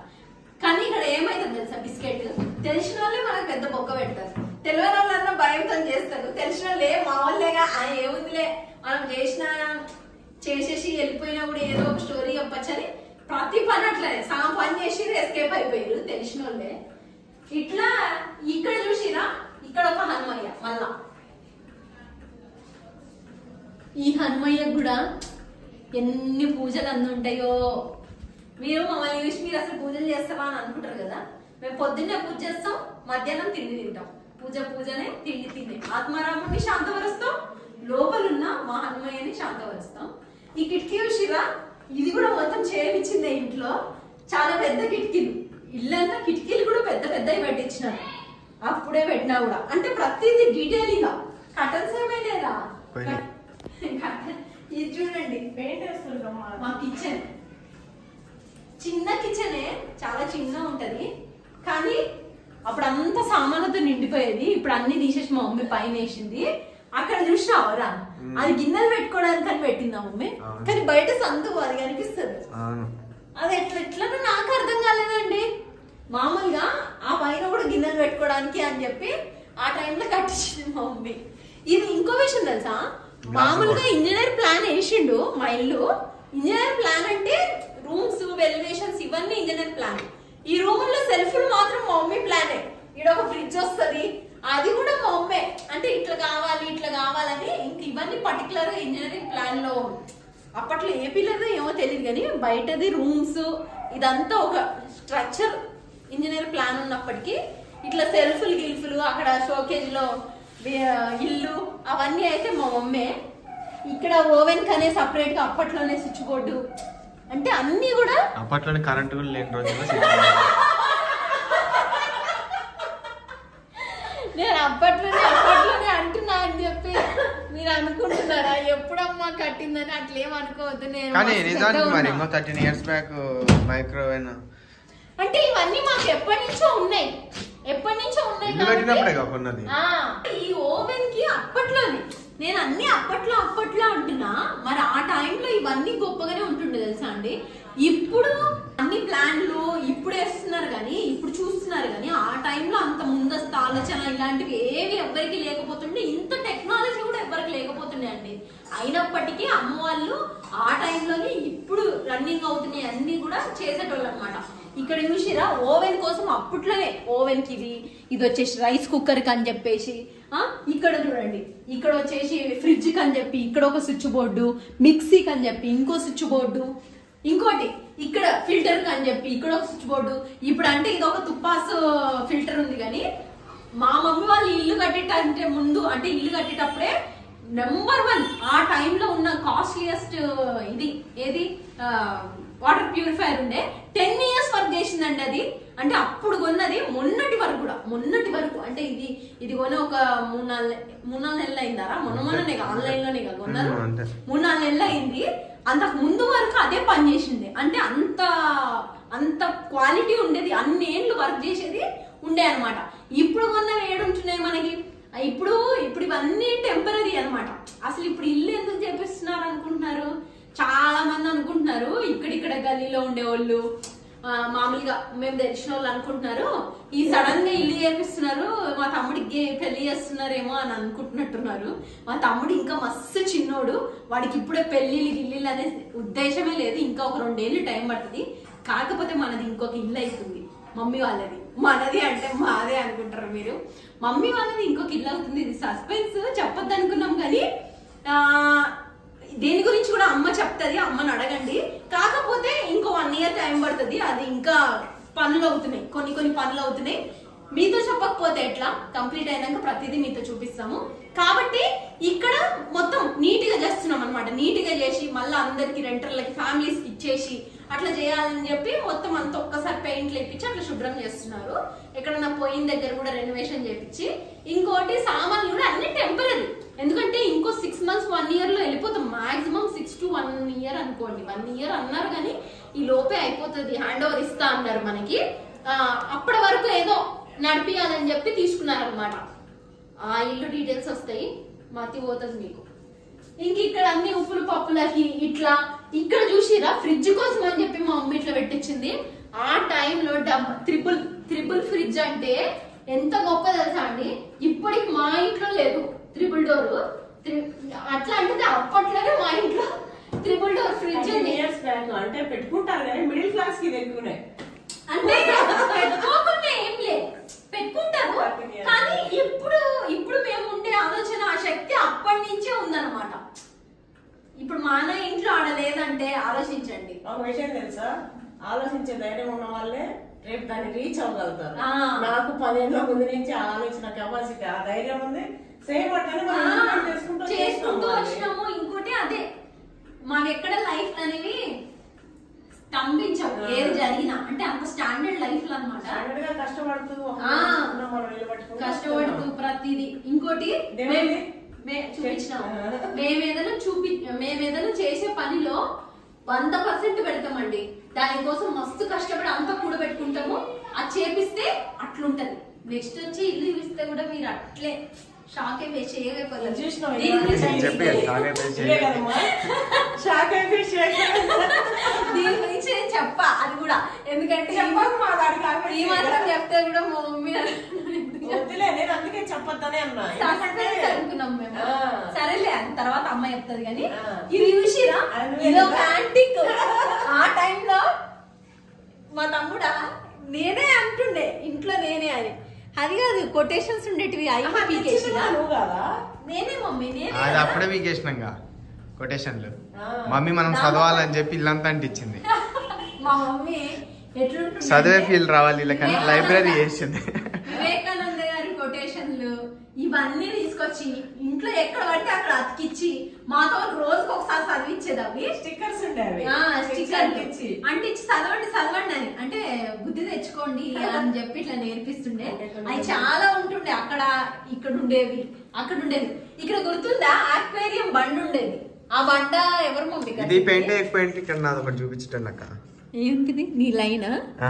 కానీ ఇక్కడ ఏమైతుంది తెలుసా, బిస్కెట్ తెలిసిన వాళ్ళే మనకు పెద్ద బొక్క పెడతారు, తెలియని వాళ్ళన్నా భయంతో చేస్తారు. తెలిసిన వాళ్ళే మా వాళ్ళేగా ఏముందిలే మనం చేసేసి వెళ్ళిపోయినా కూడా ఏదో ఒక స్టోరీ చెప్పచ్చని ప్రతి పని అట్లనే సగం పని చేసి ఎస్కేప్ అయిపోయారు తెలిసిన వాళ్ళే. ఇట్లా ఇక్కడ చూసిరా, ఇక్కడ ఒక హనుమయ్య, మళ్ళా ఈ హనుమయ్య కూడా ఎన్ని పూజలు అన్నీ ఉంటాయో. మీరు మమ్మల్ని చూసి మీరు అసలు పూజలు చేస్తావా అని అనుకుంటారు కదా. మేము పొద్దున్నే పూజ చేస్తాం, మధ్యాహ్నం తిండి తింటాం. పూజనే, తిండి ఆత్మారాముని శాంతపరుస్తాం, లోపలున్న మా హనుమయ్యని శాంతపరుస్తాం. ఈ కిటికీ చూసిరా, ఇది కూడా మొత్తం చేయించిందే ఇంట్లో. చాలా పెద్ద కిటికీలు, ఇల్లంతా కిటికీలు కూడా పెద్ద పెద్దవి పెట్టించినారు. అప్పుడే పెట్టినా కూడా అంటే ప్రతిదీ డీటెయిల్ గా. కటన్స్ ఏమైనా ఇది చూడండి, మా కిచెన్ చిన్న కిచెనే, చాలా చిన్న ఉంటది. కానీ అప్పుడు అంత సామాన్లతో నిండిపోయేది. ఇప్పుడు అన్ని తీసేసి మా మమ్మీ పైన వేసింది. అక్కడ చూసినావరా, అది గిన్నెలు పెట్టుకోవడానికి అని పెట్టిందా మమ్మీ, కానీ బయట సందు అది కనిపిస్తుంది. అది ఎట్లనో నాకు అర్థం కాలేదండి. మామూలుగా ఆ పైన కూడా గిన్నెలు పెట్టుకోవడానికి అని చెప్పి ఆ టైంలో కట్టించింది మా మమ్మీ. ఇది ఇంకో విషయం తెలుసా, మామూలుగా ఇంజనీర్ ప్లాన్ వేసిండు మా ఇల్లు. ఇంజనీర్ ప్లాన్ అంటే రూమ్స్, వెలివేషన్స్ ఇవన్నీ ఇంజనీర్ ప్లాన్. ఈ రూముల్లో సెల్ఫ్లు మాత్రం మా మమ్మీ ప్లానే. ఇక్కడ ఒక ఫ్రిడ్జ్ వస్తుంది, అది కూడా మా మమ్మీ. అంటే ఇట్లా కావాలని ఇంక ఇవన్నీ పర్టికులర్ గా ఇంజనీరింగ్ ప్లాన్ లో. అప్పట్లో ఏ పిల్లదో ఏమో తెలియదు కానీ బయటది రూమ్స్ ఇదంతా ఒక స్ట్రక్చర్ ఇంజనీర్ ప్లాన్ ఉన్నప్పటికీ ఇట్లా గిల్ఫ్లు అక్కడ షోకేజ్ లో ఇల్లు అవన్నీ అయితే మా మమ్మీ. ఇక్కడ ఓవెన్ కనే సపరేట్ గా అప్పట్లోనే స్విచ్ బోర్డు, అంటే అన్ని కూడా అప్పట్లోనే కరెంట్ కూడా లేని రోజుల్లో నేను అప్పట్లోనే అంటున్నా అని చెప్పి మీరు అనుకుంటున్నారా? ఎప్పుడమ్మా కట్టిందని అట్లేం అనుకోవద్దు. నేను కానీ నిజానికి మరి ఇంకో 13 years బ్యాక్ మైక్రోవేవ్ అంటే ఇవన్నీ మాకు ఎప్పటి నుంచో ఉన్నాయి ఈ ఓవెన్ కి అప్పట్లోనే. నేను అన్ని అప్పట్లో అంటున్నా. మరి ఆ టైంలో ఇవన్నీ గొప్పగానే ఉంటుండే తెలుసా అండి. ఇప్పుడు అన్ని ప్లాన్లు ఇప్పుడు వేస్తున్నారు కానీ ఇప్పుడు టైంలో అంత ముందస్తు ఆలోచన ఇలాంటివి ఏవి ఎవ్వరికి లేకపోతుండే, ఇంత టెక్నాలజీ కూడా ఎవ్వరికి లేకపోతుండే అండి. అయినప్పటికీ అమ్మ వాళ్ళు ఆ టైంలోనే ఇప్పుడు రన్నింగ్ అవుతున్నాయి అన్ని కూడా చేసేటోళ్ళు అనమాట. ఇక్కడ చూసిరా ఓవెన్ కోసం అప్పట్లోనే ఓవెన్ కి ఇది వచ్చేసి రైస్ కుక్కర్ కి అని చెప్పేసి, ఇక్కడ చూడండి ఇక్కడ వచ్చేసి ఫ్రిడ్జ్ కి అని చెప్పి ఇక్కడ ఒక స్విచ్ బోర్డు, మిక్సీకి అని చెప్పి ఇంకో స్విచ్ బోర్డు, ఇంకోటి ఇక్కడ ఫిల్టర్ కి అని చెప్పి ఇక్కడ ఒక స్విచ్ బోర్డు. ఇప్పుడు అంటే ఇది ఒక తుప్పాస్ ఫిల్టర్ ఉంది, కానీ మా మమ్మీ వాళ్ళు ఇల్లు కట్టేటంటే ముందు అంటే ఇల్లు కట్టేటప్పుడే నెంబర్ 1 ఆ టైంలో ఉన్న కాస్ట్లీయెస్ట్ ఇది ఏది వాటర్ ప్యూరిఫైయర్ ఉండే 10 years వర్క్ చేసిందండి అది. అంటే అప్పుడు కొన్నది మొన్నటి వరకు అంటే ఇది కొని ఒక 3-4 నెలలు అయిందారా, మొన్ననే ఆన్లైన్ లోనే కొన్నారు, 3-4 నెలలు అయింది. అంతకు ముందు వరకు అదే పని చేసింది. అంటే అంత క్వాలిటీ ఉండేది, అన్ని ఏళ్ళు వర్క్ చేసేది ఉండే అనమాట. ఇప్పుడు కొన్నవి ఏడుంటున్నాయి మనకి, ఇప్పుడు ఇవన్నీ టెంపరీ అనమాట. అసలు ఇప్పుడు ఇల్లు ఎందుకు చేపిస్తున్నారు అనుకుంటున్నారు, చాలా మంది అనుకుంటున్నారు ఇక్కడిక్కడ గల్లీలో ఉండేవాళ్ళు మామూలుగా మేము తెలిసిన వాళ్ళు అనుకుంటున్నారు ఈ సడన్ గా ఇల్లు చేపిస్తున్నారు మా తమ్ముడికి పెళ్లి చేస్తున్నారేమో అని అనుకుంటున్నట్టున్నారు. మా తమ్ముడు ఇంకా మస్తు చిన్నోడు, వాడికి ఇప్పుడే పెళ్లిళ్ళు అనే ఉద్దేశమే లేదు. ఇంకా ఒక 2 ఏళ్ళు టైం పడుతుంది. కాకపోతే మనది ఇంకొక ఇల్లు అవుతుంది, మమ్మీ వాళ్ళది. మనది అంటే మాదే అనుకుంటారు మీరు, మమ్మీ వాళ్ళది ఇంకొక ఇల్లు అవుతుంది. ఇది సస్పెన్స్ చెప్పొద్దు అనుకున్నాం, కానీ దేని గురించి కూడా అమ్మ చెప్తుంది, అమ్మని అడగండి. కాకపోతే ఇంకో 1 year టైం పడుతుంది, అది ఇంకా పనులు అవుతున్నాయి, కొన్ని పనులు అవుతున్నాయి. మీతో చెప్పకపోతే ఎట్లా, కంప్లీట్ అయినాక ప్రతిదీ మీతో చూపిస్తాము. కాబట్టి ఇక్కడ మొత్తం నీట్ గా చేస్తున్నాం అనమాట. నీట్ గా చేసి మళ్ళీ అందరికి రెంటర్లకి ఫ్యామిలీస్ ఇచ్చేసి అట్లా చేయాలని చెప్పి మొత్తం అంతా ఒక్కసారి పెయింట్లు ఇప్పించి అట్లా శుభ్రం చేస్తున్నారు. ఎక్కడన్నా పోయిన దగ్గర కూడా రెనోవేషన్ చేపించి, ఇంకోటి సామాన్లు కూడా అన్ని టెంపరీ. ఎందుకంటే ఇంకో 6 months 1 year లో వెళ్ళిపోతాం, మాక్సిమం 6 to 1 year అనుకోండి. 1 year అన్నారు కానీ ఈ లోపే అయిపోతుంది, హ్యాండ్ ఓవర్ ఇస్తా అన్నారు మనకి. అప్పటి వరకు ఏదో నడిపియాలని చెప్పి తీసుకున్నారనమాట. ఆ ఇల్లు డీటెయిల్స్ వస్తాయి, మతి పోతుంది మీకు. ఇంక ఇక్కడ అన్ని ఉప్పులు పప్పులకి ఇట్లా ఇక్కడ చూసిరా ఫ్రిడ్జ్ కోసం అని చెప్పి మా మమ్మీ ఇట్లా పెట్టించింది. ఆ టైంలో త్రిబుల్ ఫ్రిడ్జ్ అంటే ఎంత గొప్ప తెలుసా అండి. ఇప్పటికి మా ఇంట్లో లేదు 3 డోర్, అట్లా అంటే అప్పట్లోనే మా ఇంట్లో 3 డోర్ ఫ్రిడ్జ్ అంటే పెట్టుకుంటారు కానీ మిడిల్ క్లాస్ కి ఎక్కువనే, అంటే పెట్టుకోకుండా ఏం లేదు, పెట్టుకుంటారు. కానీ ఇప్పుడు మేము ఉండే ఆలోచన ఆ శక్తి అప్పటి నుంచే ఉందన్నమాట. ఇప్పుడు మా అన్న ఇంట్లో ఆడలేదంటే ఆలోచించండి. ఒక విషయం తెలుసా, ఆలోచించే ధైర్యం ఉన్న వాళ్ళే రేపు దాన్ని రీచ్ అవ్వగలుగుతారు. నాకు 10 ఏళ్ల ముందు నుంచి ఆలోచన కెపాసిటీ, ఆ ధైర్యం ఉంది. సేమ్ అట్లనే చేసుకుంటూ వచ్చినాము. ఇంకోటి అదే మాకు ఎక్కడ లైఫ్ అనేవి స్తంభించాము, ఏది జరిగినా అంటే అంత స్టాండర్డ్ లైఫ్ అనమాట. కష్టపడుతూ ప్రతిదీ. ఇంకోటి చూపించినాము, మేమేదైనా చేసే పనిలో 100% పెడతామండి. దానికోసం మస్తు కష్టపడి అంతా కూడా పెట్టుకుంటాము. అది చేపిస్తే అట్లుంటది. నెక్స్ట్ వచ్చి ఇల్లు చూపిస్తే కూడా మీరు అట్లే షాక్ అయిపోయి చేయకపోతే దీని గురించి నేను చెప్పా అది కూడా, ఎందుకంటే ఈ మాత్రం చెప్తే కూడా మా మమ్మీ అందుకే చెప్పొద్దనే అన్నా అనుకున్నాం మేము. సరేలే అని తర్వాత అమ్మ చెప్తుంది. కానీ ఇది చూసిరా ఇది ఒక యాంటిక్. ఆ టైంలో మా తమ్ముడా నేనే అంటుండే ఇంట్లో నేనే అని, అది కాదు కొటేషన్స్ ఉండేటివి నేనే మమ్మీ అది అప్పుడే మీకేసినాక కొటేషన్లు మమ్మీ మనం చదవాలని చెప్పి ఇల్లంతా అంటించింది. మా మమ్మీ ఎట్లుంటుంది చదివే ఫీల్ రావాలి కానీ లైబ్రరీ చేసింది. వివేకానంద గారి కొటేషన్లు ఇవన్నీ తీసుకొచ్చి ఇంట్లో ఎక్కడ పడితే అక్కడ అతికిచ్చి మాతో రోజుకి ఒకసారి చదివించేది. అవి స్టిక్కర్స్ ఉండేవి, అంటించి చదవండి అని, అంటే బుద్ధి తెచ్చుకోండి అని చెప్పి ఇట్లా నేర్పిస్తుండే. అవి చాలా ఉంటుండే. ఇక్కడ ఉండేవి. ఇక్కడ గుర్తుందా ఆక్వేరియం బండ్ ఉండేది. ఆ బండ ఎవరు మమ్మీ ఇది పెయింట్ ఇక్కడ నాది ఒకటి చూపించటం అక్క. ఏంటిది నీ లైన్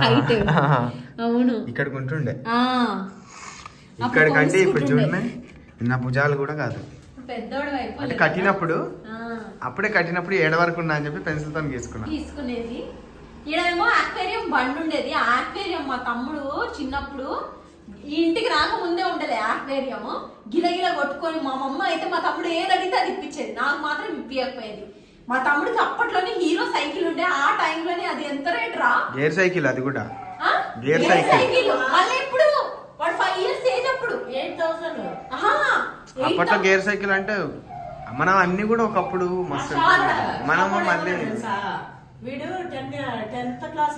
హైట్? అవును ఇక్కడ ఉంటుండే. ఇక్కడ కంటే ఇప్పుడు చూడండి నా భుజాలు కూడా కాదు. పెద్దోడు అంటే అప్పుడే కట్టినప్పుడు 7 వరకు ఉన్నా అని చెప్పి పెన్సిల్ తో తీసుకునేది. ఈడేమో ఆక్వేరియం బండ్ ఉండేది. ఆ ఆక్వేరియం మా తమ్ముడు చిన్నప్పుడు ఈ ఇంటికి రాకముందే ఉండలే ఆక్వేరియం, గిలగిల కొట్టుకొని మా మమ్మ అయితే మా తమ్ముడు ఏది అడిగితే అది ఇప్పించేది, నాకు మాత్రం ఇప్పియకపోయేది. మా తమ్ముడికి అప్పట్లోనే హీరో సైకిల్ ఉండే, ఆ టైంలోనే అది ఎంత రేట్ రా, గేర్ సైకిల్, అది కూడా గేర్ సైకిల్. మళ్ళీ ఇప్పుడు వాడు 5 years ఏజ్, అప్పుడు 8,000. అప్పట్లో గేర్ సైకిల్ అంటే మనం అన్ని కూడా ఒకప్పుడు మస్తు. మనము మళ్ళీ వీడు 10th క్లాస్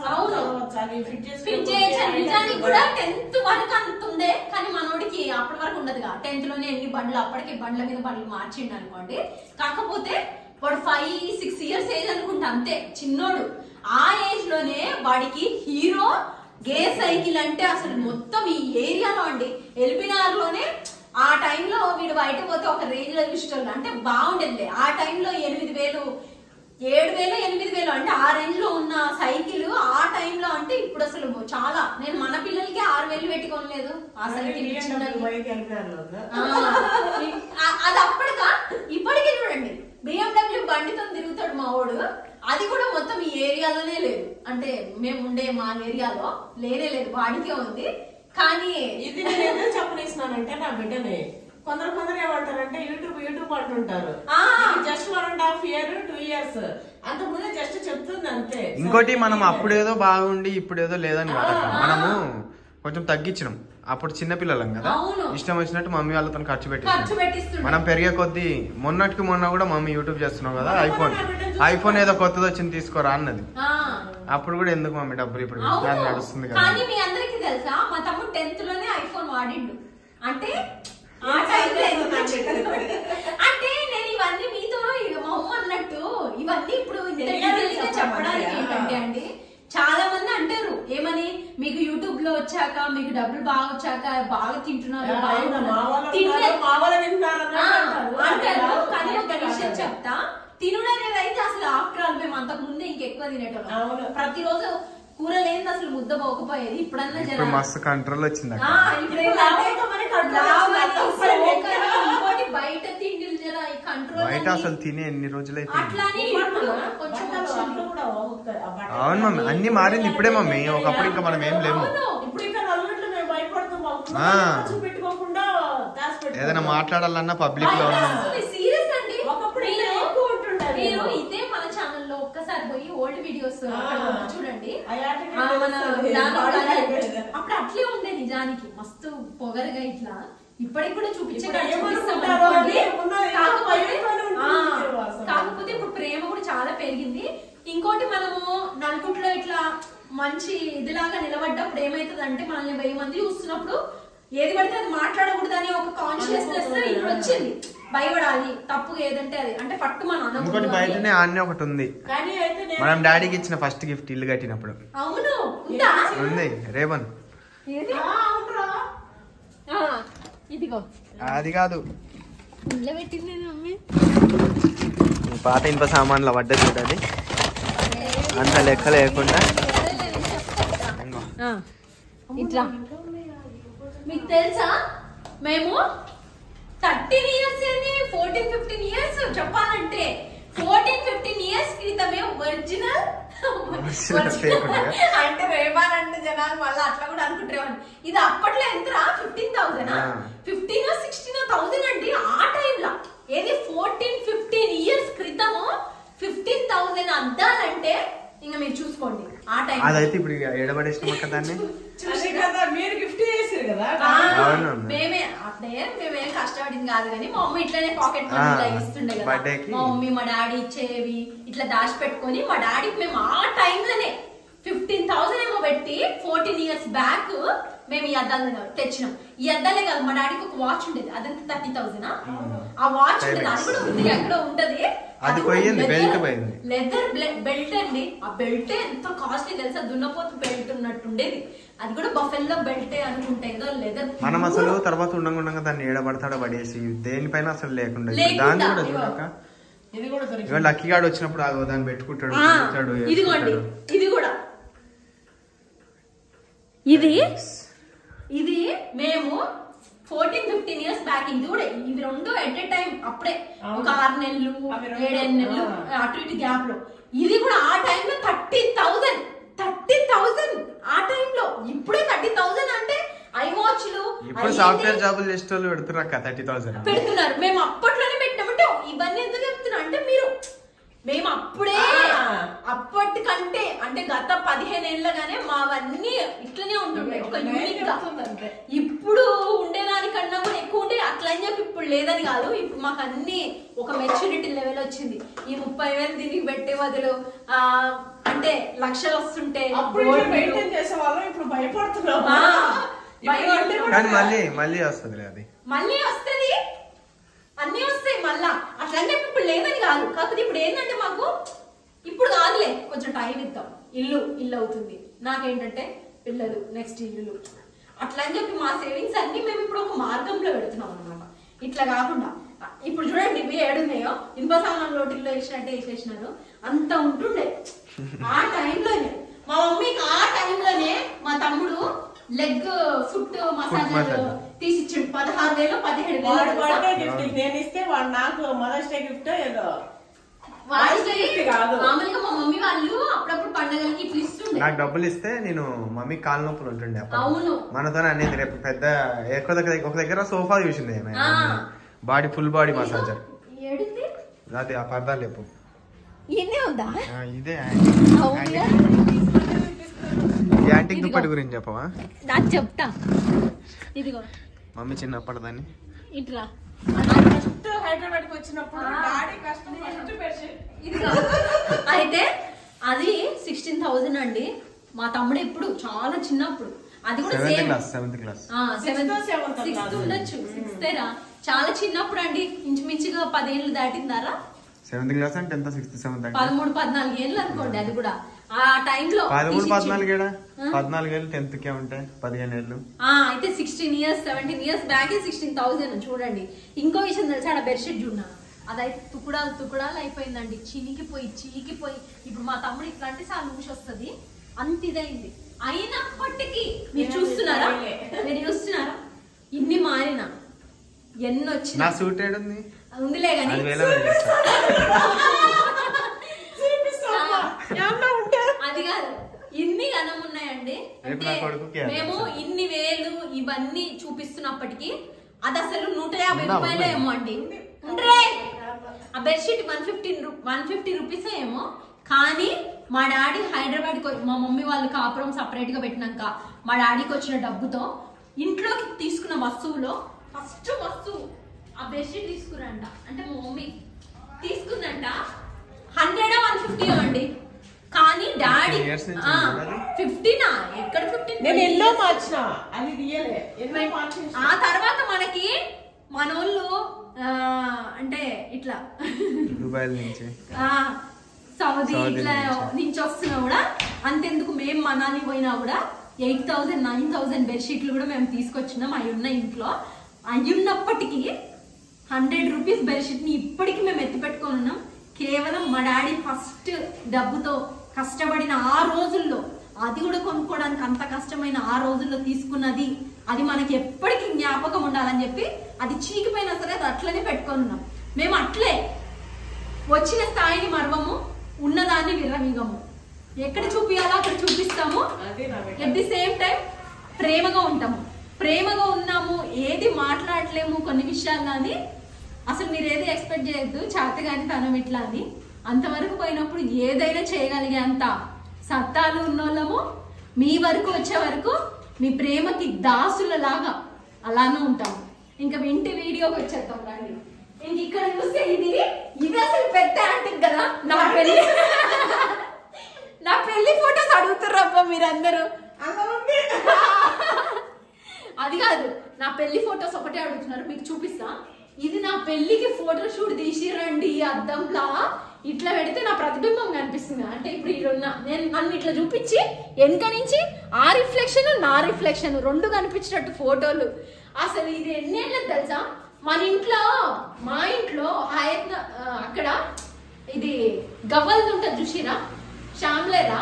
నిజానికి కూడా 10th వరకు అంత ఉండే, కానీ మనోడికి అప్పటి వరకు ఉండదుగా. 10th లోనే ఎన్ని బండ్లు, అప్పటికే బండ్ల మీద బండ్లు మార్చిండు అనుకోండి. కాకపోతే వాడు 5-6 years ఏజ్ అనుకుంటా, అంతే చిన్నోడు. ఆ ఏజ్ లోనే వాడికి హీరో గేర్ సైకిల్ అంటే అసలు మొత్తం ఈ ఏరియాలో అండి, ఎల్బినార్ లోనే ఆ టైంలో వీడు బయట పోతే ఒక రేంజ్ లో చూసేటోళ్ళు, అంటే బాగుండేది. ఆ టైంలో 8,000, 7,000, 8,000 అంటే ఆ రేంజ్ లో ఉన్న సైకిల్ ఆ టైంలో. అంటే ఇప్పుడు అసలు చాలా, నేను మన పిల్లలకి 6,000 పెట్టుకోలేదు ఆ సైకిల్. అది అప్పటికా ఇప్పటికీ చూడండి, BMW బండితో తిరుగుతాడు మా వాడు. అది కూడా మొత్తం ఈ ఏరియాలోనే లేదు, అంటే మేము ఉండే మా ఏరియాలో లేనే లేదు, వాడికే ఉంది. కానీ ఇది నేను ఎందుకు చెప్పనిస్తున్నానంటే, నా బిడ్డని కొందరు ఏమంటారంటే యూట్యూబ్ అంటుంటారు. జస్ట్ 1.5 year 2 years అంతకుముందే జస్ట్ చెప్తుంది అంతే. ఇంకోటి మనం అప్పుడేదో బాగుండి ఇప్పుడేదో లేదని కదా, మనము కొంచెం తగ్గించినాం. అప్పుడు చిన్నపిల్లలం కదా, ఇష్టం వచ్చినట్టు మమ్మీ వాళ్ళతో ఖర్చు పెట్టిస్తాం. మనం పెరిగే కొద్దీ మొన్నటికి మొన్న కూడా మమ్మీ యూట్యూబ్ చేస్తున్నాం కదా, ఐఫోన్ ఏదో కొత్తది వచ్చింది తీసుకోరా అన్నది. అప్పుడు కూడా ఎందుకు మమ్మీ డబ్బులు, ఇప్పుడు నడుస్తుంది కదా. కానీ మీ అందరికీ తెలుసా, మా తమ్ముడు 10th లోనే ఐఫోన్ వాడిండు. అంటే అంటే నేను ఇవన్నీ మీతో మా అమ్మ అన్నట్టు ఇవన్నీ ఇప్పుడు చెప్పడానికి ఏంటంటే అండి, చాలా మంది అంటారు ఏమని, మీకు యూట్యూబ్ లో వచ్చాక మీకు డబ్బులు బాగా వచ్చాక బాగా తింటున్నారు అంటారు. కానీ ఒక విషయం చెప్తా, తినడం అనేది అయితే అసలు ఆఫ్టర్ ఆల్ మేము అంతకు ముందే ఇంకెక్కువ తినేటోళ్ళం. ప్రతిరోజు కూర లేని అసలు ముద్ద పోకపోయేది. ఇప్పుడన్నా మస్తు కంట్రోల్ వచ్చింది. బయట తిండి కంట్రోల్, బయట అసలు తినే ఎన్ని రోజులు అయితే. అవును మమ్మీ, అన్ని మారింది ఇప్పుడే మమ్మీ, ఒకప్పుడు ఇంకా మనం ఏం లేము. ఏదైనా మాట్లాడాలన్నా పబ్లిక్ లో ఉన్నాం. ఇదే మన ఛానల్లో ఒక్కసారి పోయి ఓల్డ్ వీడియోస్ చూడండి, అప్పుడు అట్లే ఉండే నిజానికి, మస్తు పొగరగా ఇట్లా. ఇప్పటికి కూడా కాకపోతే ఇప్పుడు ప్రేమ కూడా చాలా పెరిగింది. ఇంకోటి మనము నలుగుట్లో ఇట్లా మంచి ఇదిలాగా నిలబడ్డప్పుడు ఏమైతుంది అంటే, మనల్ని 1000 మంది చూస్తున్నప్పుడు ఏది పడితే అది మాట్లాడకూడదని ఒక కాన్షియస్నెస్ ఇప్పుడు వచ్చింది. భయపడాలి, తప్పు ఏదంటే అది, అంటే పట్టు మన ఇంకోటి బయటనే ఆన్నే ఒకటి ఉంది, మనం డాడీకి ఇచ్చిన ఫస్ట్ గిఫ్ట్ ఇల్లు కట్టినప్పుడు. అవును ఉంది రేవన్, ఇదిగో అది కాదు పెట్టింది మమ్మీ, పాత ఇనుప సామాన్ల పడ్డ చూడాలి, అంత లెక్క లేకుండా. ఇట్లా మీకు తెలుసా, మేము 13 years 14-15 years చెప్పాలంటే 14-15 years క్రితమే ఒరిజినల్ అంటే రేమాన్ అంటే జనాలు మళ్ళీ అట్లా కూడా అనుకుంటారు. ఇది అప్పట్లో ఎంతరా, 15,000, 15,000-16,000 అండి ఆ టైంలో. ఏది 14-15 years క్రితము 15,000 అద్దాలంటే ఇంకా మీరు చూసుకోండి ఆ టైం. అదైతే ఇప్పుడు ఎడబడేసిన దాన్ని మీరు గిఫ్ట్ చేసారు కదా. మేమేం కష్టపడింది కాదు కానీ మా మమ్మీ ఇట్లానే పాకెట్ మనీ ఇస్తుండే కదా. మా మమ్మీ మా డాడీ ఇచ్చేవి ఇట్లా దాచి పెట్టుకొని, మా డాడీకి మేము ఆ టైంలోనే 15,000 ఏమో పెట్టి 14 years బ్యాక్ మేము ఈ అద్దాలు తెచ్చినాం. ఈ అద్దాలే కాదు, మా డాడీకి ఒక వాచ్ ఉండేది, అదంతా 30,000. ఆ వాచ్ ఉండేది, అది కూడా ఉంది, ఎక్కడ ఉంటది, లెదర్ బెల్ట్ అండి. ఆ బెల్ట్ ఎంత కాస్ట్లీ తెలుసా, దున్నపోతు బెల్ట్ ఉన్నట్టుండేది. అది కూడా బఫెల్లో బెల్టే అనుకుంటా, ఏదో లెదర్. మనం అసలు తర్వాత ఉండగా దాన్ని ఏడబడతాడో పడేసి దేనిపైన అసలు లేకుండా దాన్ని కూడా చూడక, లక్కీ గాడు వచ్చినప్పుడు దాన్ని పెట్టుకుంటాడు. ఇదిగోండి, ఇది కూడా ఇది మేము 14-15 years బ్యాక్. ఇది కూడా ఇవి రెండు ఎట్ ఎ టైం, అప్పుడే ఒక 6 నెలలు 7 నెలలు అటు ఇటు గ్యాప్ లో. ఇది కూడా ఆ టైంలో 30,000 ఆ టైంలో. ఇప్పుడే 30,000 అంటే iWatchలు ఇప్పుడు సాఫ్ట్వేర్ జాబులు చేసే వాళ్ళు పెడుతున్నారు 30,000 పెడుతున్నారు. మేము అప్పట్లోనే పెట్టామంటే ఇవన్నీ ఎందుకు చెప్తున్నా అంటే మేము అప్పుడే అప్పటికంటే అంటే గత 15 ఏళ్ళగానే మావన్నీ ఇట్లనే ఉంటుండే ఒక యూనిక్ గా. ఇప్పుడు ఉండేదానికన్నా కూడా ఎక్కువ ఉంటే అట్లా అని చెప్పి ఇప్పుడు లేదని కాదు. ఇప్పుడు మాకు అన్ని ఒక మెచ్యూరిటీ లెవెల్ వచ్చింది. ఈ 30,000 దీనికి పెట్టే బదులు అంటే లక్షలు వస్తుంటే మళ్ళీ వస్తుంది అది అన్ని వస్తాయి మళ్ళా. అట్లా అని చెప్పి ఇప్పుడు లేదని కాదు. కాకపోతే ఇప్పుడు ఏంటంటే మాకు ఇప్పుడు కాదులే కొంచెం టైం ఇద్దాం, ఇల్లు అవుతుంది, నాకేంటంటే పిల్లలు, నెక్స్ట్ ఇల్లు, అట్లా అని చెప్పి మా సేవింగ్స్ అన్ని మేము ఇప్పుడు ఒక మార్గంలో పెడుతున్నాం అనమాట. ఇట్లా కాకుండా ఇప్పుడు చూడండి ఇవి ఏడున్నాయో ఇనుప సామాన్ లోటిల్లో వేసినట్టే వేసేసినారు. అంత ఉంటుండే ఆ టైంలోనే. మా మమ్మీకి ఆ టైంలోనే మా తమ్ముడు లెగ్ ఫుట్ మసాజ్ తీసిచ్చిండు 16,000 17,000. నేను ఇస్తే వాడు నాకు మదర్స్ డే గిఫ్ట్ ఏదో మామూలుగా మా మమ్మీ వాళ్ళు అప్పుడప్పుడు పండగలకి ఇట్లా ఇస్తుండే. నాకు డబ్బులు ఇస్తే నేను మమ్మీ కాలు నొప్పులు ఉంటుండే. అవును, మనతో అనేది రేపు పెద్ద ఒక దగ్గర సోఫా చూసింది బాడీ ఫుల్ బాడీ మసాజర్. అదే ఆ పర్దాలు లేపు ఇదే యాంటిక్ దుప్పటి గురించి చెప్పవా? నాకు చెప్తా. ఇదిగో మమ్మీ చిన్నప్పటిదాన్ని ఇట్లా హైదరాబాద్ కి వచ్చినప్పుడు అయితే అది 16,000 అండి. మా తమ్ముడు ఎప్పుడు చాలా చిన్నప్పుడు, అది కూడా 7th క్లాస్ 6th ఉండొచ్చు, 6th చాలా చిన్నప్పుడు అండి. ఇంచుమించుగా 10 ఏళ్ళు దాటిందారా? 7th క్లాస్ అంటే ఎంత? 6th 7th 13-14 ఏళ్ళు అనుకోండి. అది కూడా ఆ టైంలో 14 ఏళ్ళు 10th కే ఉంటాయి 15 ఏళ్ళు. అయితే 16 years 17 years బ్యాక్ 16,000 చూడండి. ఇంకో విషయం తెలుసా, ఆడ బెడ్షీట్ చూడన్నా అదైతే తుకుడాలు అయిపోయిందండి. చీకిపోయి ఇప్పుడు మా తమ్ముడు ఇట్లాంటి సార్ లూష్ వస్తుంది, అంత ఇదైంది. అయినప్పటికీ మీరు చూస్తున్నారా ఇన్ని మారిన ఎన్ని వచ్చిన నా సూట్ ఏడుంది ఉందిలే కానీ అది కాదు, ఇన్ని గణం ఉన్నాయండి. అంటే మేము ఇన్ని వేలు ఇవన్నీ చూపిస్తున్నప్పటికీ అది అసలు 150 రూపాయలు ఏమో అండి. ఆ బెడ్షీట్ 150 రూపీస్ ఏమో. కానీ మా డాడీ హైదరాబాద్ మా మమ్మీ వాళ్ళు కాపురం సపరేట్ గా పెట్టినాక మా డాడీకి వచ్చిన డబ్బుతో ఇంట్లోకి తీసుకున్న వస్తువులో ఫస్ట్ వస్తువు ఆ బెడ్షీట్ తీసుకురంట. అంటే మా మమ్మీ తీసుకుందంట 100-150 అండి. కానీ డాడీ 15 ఎక్కడ 15 ఆ తర్వాత మనకి మనోళ్ళు అంటే ఇట్లా దుబాయ్ నుంచి సౌదీ ఇట్లా నుంచి వస్తున్నా కూడా అంతెందుకు మేము మనాలి పోయినా కూడా 8,000-9,000 బెడ్షీట్లు కూడా మేము తీసుకొచ్చినాం. అవి ఉన్న ఇంట్లో అయ్యున్నప్పటికీ 100 రూపీస్ బెడ్షీట్ ని ఇప్పటికీ మేము ఎత్తి పెట్టుకొని ఉన్నాం. కేవలం మా డాడీ ఫస్ట్ డబ్బుతో కష్టపడిన ఆ రోజుల్లో, అది కూడా కొనుక్కోవడానికి అంత కష్టమైన ఆ రోజుల్లో తీసుకున్నది, అది మనకి ఎప్పటికీ జ్ఞాపకం ఉండాలని చెప్పి అది చీకిపోయినా సరే అది అట్లనే పెట్టుకొని ఉన్నాం. మేము అట్లే వచ్చిన స్థాయిని మరవము, ఉన్నదాన్ని విర్రమీగము. ఎక్కడ చూపియాలో అక్కడ చూపిస్తాము. ఎట్ ది సేమ్ టైం ప్రేమగా ఉంటాము. ప్రేమగా ఉన్నాము, ఏది మాట్లాడలేము కొన్ని విషయాలు. కానీ అసలు మీరు ఏది ఎక్స్పెక్ట్ చేయొద్దు చేతగాని తనం ఇట్లా అని. అంతవరకు పోయినప్పుడు ఏదైనా చేయగలిగే అంత సత్తాలు ఉన్నోళ్ళము. మీ వరకు వచ్చే వరకు మీ ప్రేమకి దాసులలాగా అలానే ఉంటాము. ఇంకా ఇంటి వీడియోకి వచ్చేద్దాం రండి. ఇంక ఇక్కడ చూస్తే ఇది అసలు పెద్ద యాంటిక్ కదా. నా పెళ్లి ఫోటోస్ అడుగుతుర్రబ్బా మీరందరూ. అది కాదు, నా పెళ్లి ఫోటోస్ ఒకటే అడుగుతున్నారు, మీకు చూపిస్తా. ఇది నా పెళ్లికి ఫోటో షూట్ తీసిరండి అద్దంలా. ఇట్లా పెడితే నా ప్రతిబింబం కనిపిస్తుంది. అంటే ఇప్పుడు నేను నన్ను ఇట్లా చూపించి వెనక నుంచి ఆ రిఫ్లెక్షన్ నా రిఫ్లెక్షన్ రెండు కనిపించినట్టు ఫోటోలు. అసలు ఇది ఎన్నేళ్ళకి తెలుసా? మన ఇంట్లో మా ఇంట్లో అక్కడ ఇది గవ్వలది ఉంటుంది చూసిరా, షామ్లేరా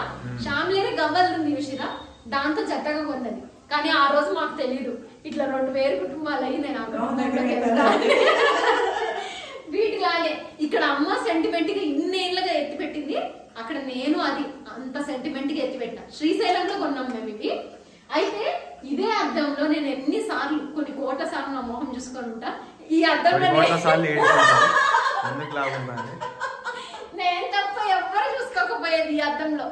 గవ్వలది ఉంది చూసిరా, దాంతో జతగా కొన్నది. కానీ ఆ రోజు మాకు తెలీదు ఇట్లా 2 వేరు కుటుంబాలు అయ్యి నేను వీటిలాగే ఇక్కడ అమ్మ సెంటిమెంట్ గా ఇన్నేళ్ళగా ఎత్తి పెట్టింది, అక్కడ నేను అది అంత సెంటిమెంట్ గా ఎత్తి పెట్టిన. శ్రీశైలంలో కొన్నాం మేము ఇవి. అయితే ఇదే అద్దంలో నేను ఎన్నిసార్లు కొన్ని కోట్ల సార్లు నా మొహం చూసుకొని ఉంటా. ఈ అద్దంలో నేను తప్ప ఎవ్వరు చూసుకోకపోయేది. ఈ అద్దంలో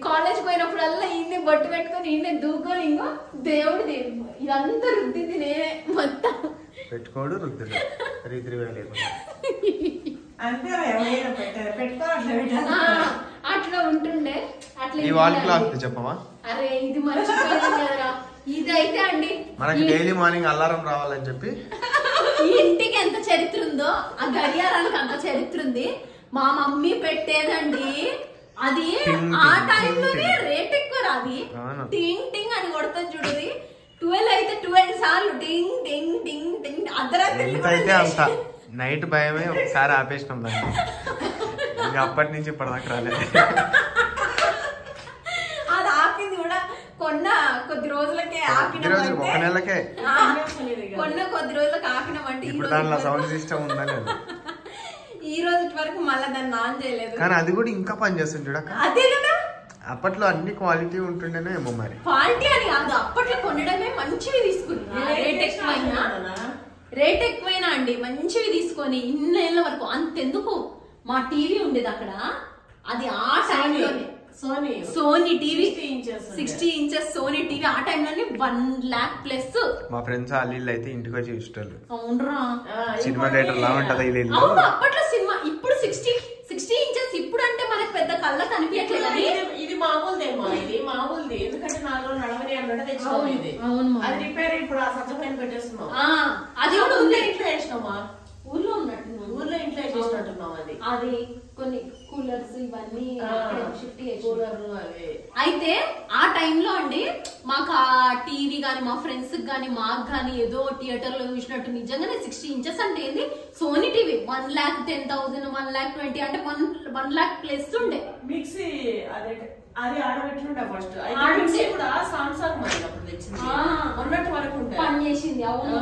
కాలేజ్ పోయినప్పుడల్లా ఈయన్ని బొట్టు పెట్టుకొని ఈయన దూకొని ఇంకో దేవుడు దేవుడు ఇదంతా రుద్దింది నేనే మొత్తం. పెట్టుకోడు రుద్దుడు అట్లా ఉంటుండే. అట్లా చెప్పవా? అరే ఇది మర్చిపోయాను కదరా. ఇదైతే అండి మనకి డైలీ మార్నింగ్ అలారం రావాలని చెప్పి ఈ ఇంటికి ఎంత చరిత్ర ఉందో ఆ గడియారానికి అంత చరిత్ర ఉంది. మా మమ్మీ పెట్టేదండి. అది ఆ టైంలోనే రేట్ ఎక్కువ రాది. టింగ్ టింగ్ అని కొడతాను చూడది. 12 అయితే 12 సార్లు టింగ్ టింగ్ టింగ్ టింగ్. అర్ధరాత్రి అంత నైట్ భయమే. ఒకసారి ఆపేసినాం దాన్ని. ఇంకా అప్పటి నుంచి ఇప్పటిదాకా రాలేదు. అది ఆపింది కూడా కొద్ది రోజులకే ఆపినామంటే, ఒక నెలకే కొద్ది రోజులకు ఆపినామంటే ఇప్పుడు దానిలో సౌండ్ సిస్టమ్ ఉందని ఈ రోజు వరకు మళ్ళీ దాన్ని ఆన్ చేయలేదు. కానీ అది కూడా ఇంకా పని చేస్తుంది చూడక. అదే కదా అప్పట్లో అన్ని క్వాలిటీ ఉంటుండేనే ఏమో మరి. క్వాలిటీ అని కాదు, అప్పట్లో కొనడమే మంచివి తీసుకున్నా. రేట్ ఎక్కువైనా అండి మంచివి తీసుకొని ఇన్నేళ్ల వరకు. అంతెందుకు మా టీవీ ఉండేది అక్కడ. అది ఆ టైంలోనే Sony TV 60 inches Sony TV ఆ టైంలోనే 1 lakh ప్లస్. మా ఫ్రెండ్స్ వాళ్ళు అయితే ఇంటికి వచ్చి ఇష్టాలు. అవునరా సినిమా థియేటర్ లా ఉంటది ఇల్లు. అవును అప్పట్లో సినిమా. ఇప్పుడు 60 ఇంచెస్. ఇప్పుడు అంటే మనకు పెద్ద కళ్ళ కనిపించట్లేదు. ఇది మామూలుదేమో. ఇది మామూలుది. ఎందుకంటే 4 రోజులు నడవని అన్నట్టు తెచ్చుకోవాలి. ఇది అది రిపేర్. ఇప్పుడు ఆ సజ్జపైన పెట్టేస్తున్నాం. అది కూడా ఉంది. ఇంట్లో వేసినామా? ఊర్లో ఉన్నట్టు. ఊర్లో ఇంట్లో వేసినట్టున్నాం. అది కొన్ని కూలర్స్ ఇవన్నీ షిఫ్ట్ చేసి. అయితే ఆ టైంలో అండి మాకు ఆ టీవీ గానీ మా ఫ్రెండ్స్ గానీ మాకు గానీ ఏదో థియేటర్ లో చూసినట్టు నిజంగానే 60 ఇంచెస్ అంటే ఏంది సోనీ టీవీ 1,10,000 1,20,000 అంటే 1 lakh ప్లస్ ఉండే. మిక్సీ అది ఆడబెట్టిండే ఫస్ట్. మిక్సీ కూడా సామ్సంగ్ మరి అప్పుడు తెచ్చింది. ఉన్నట్టు వరకు పని చేసింది. అవును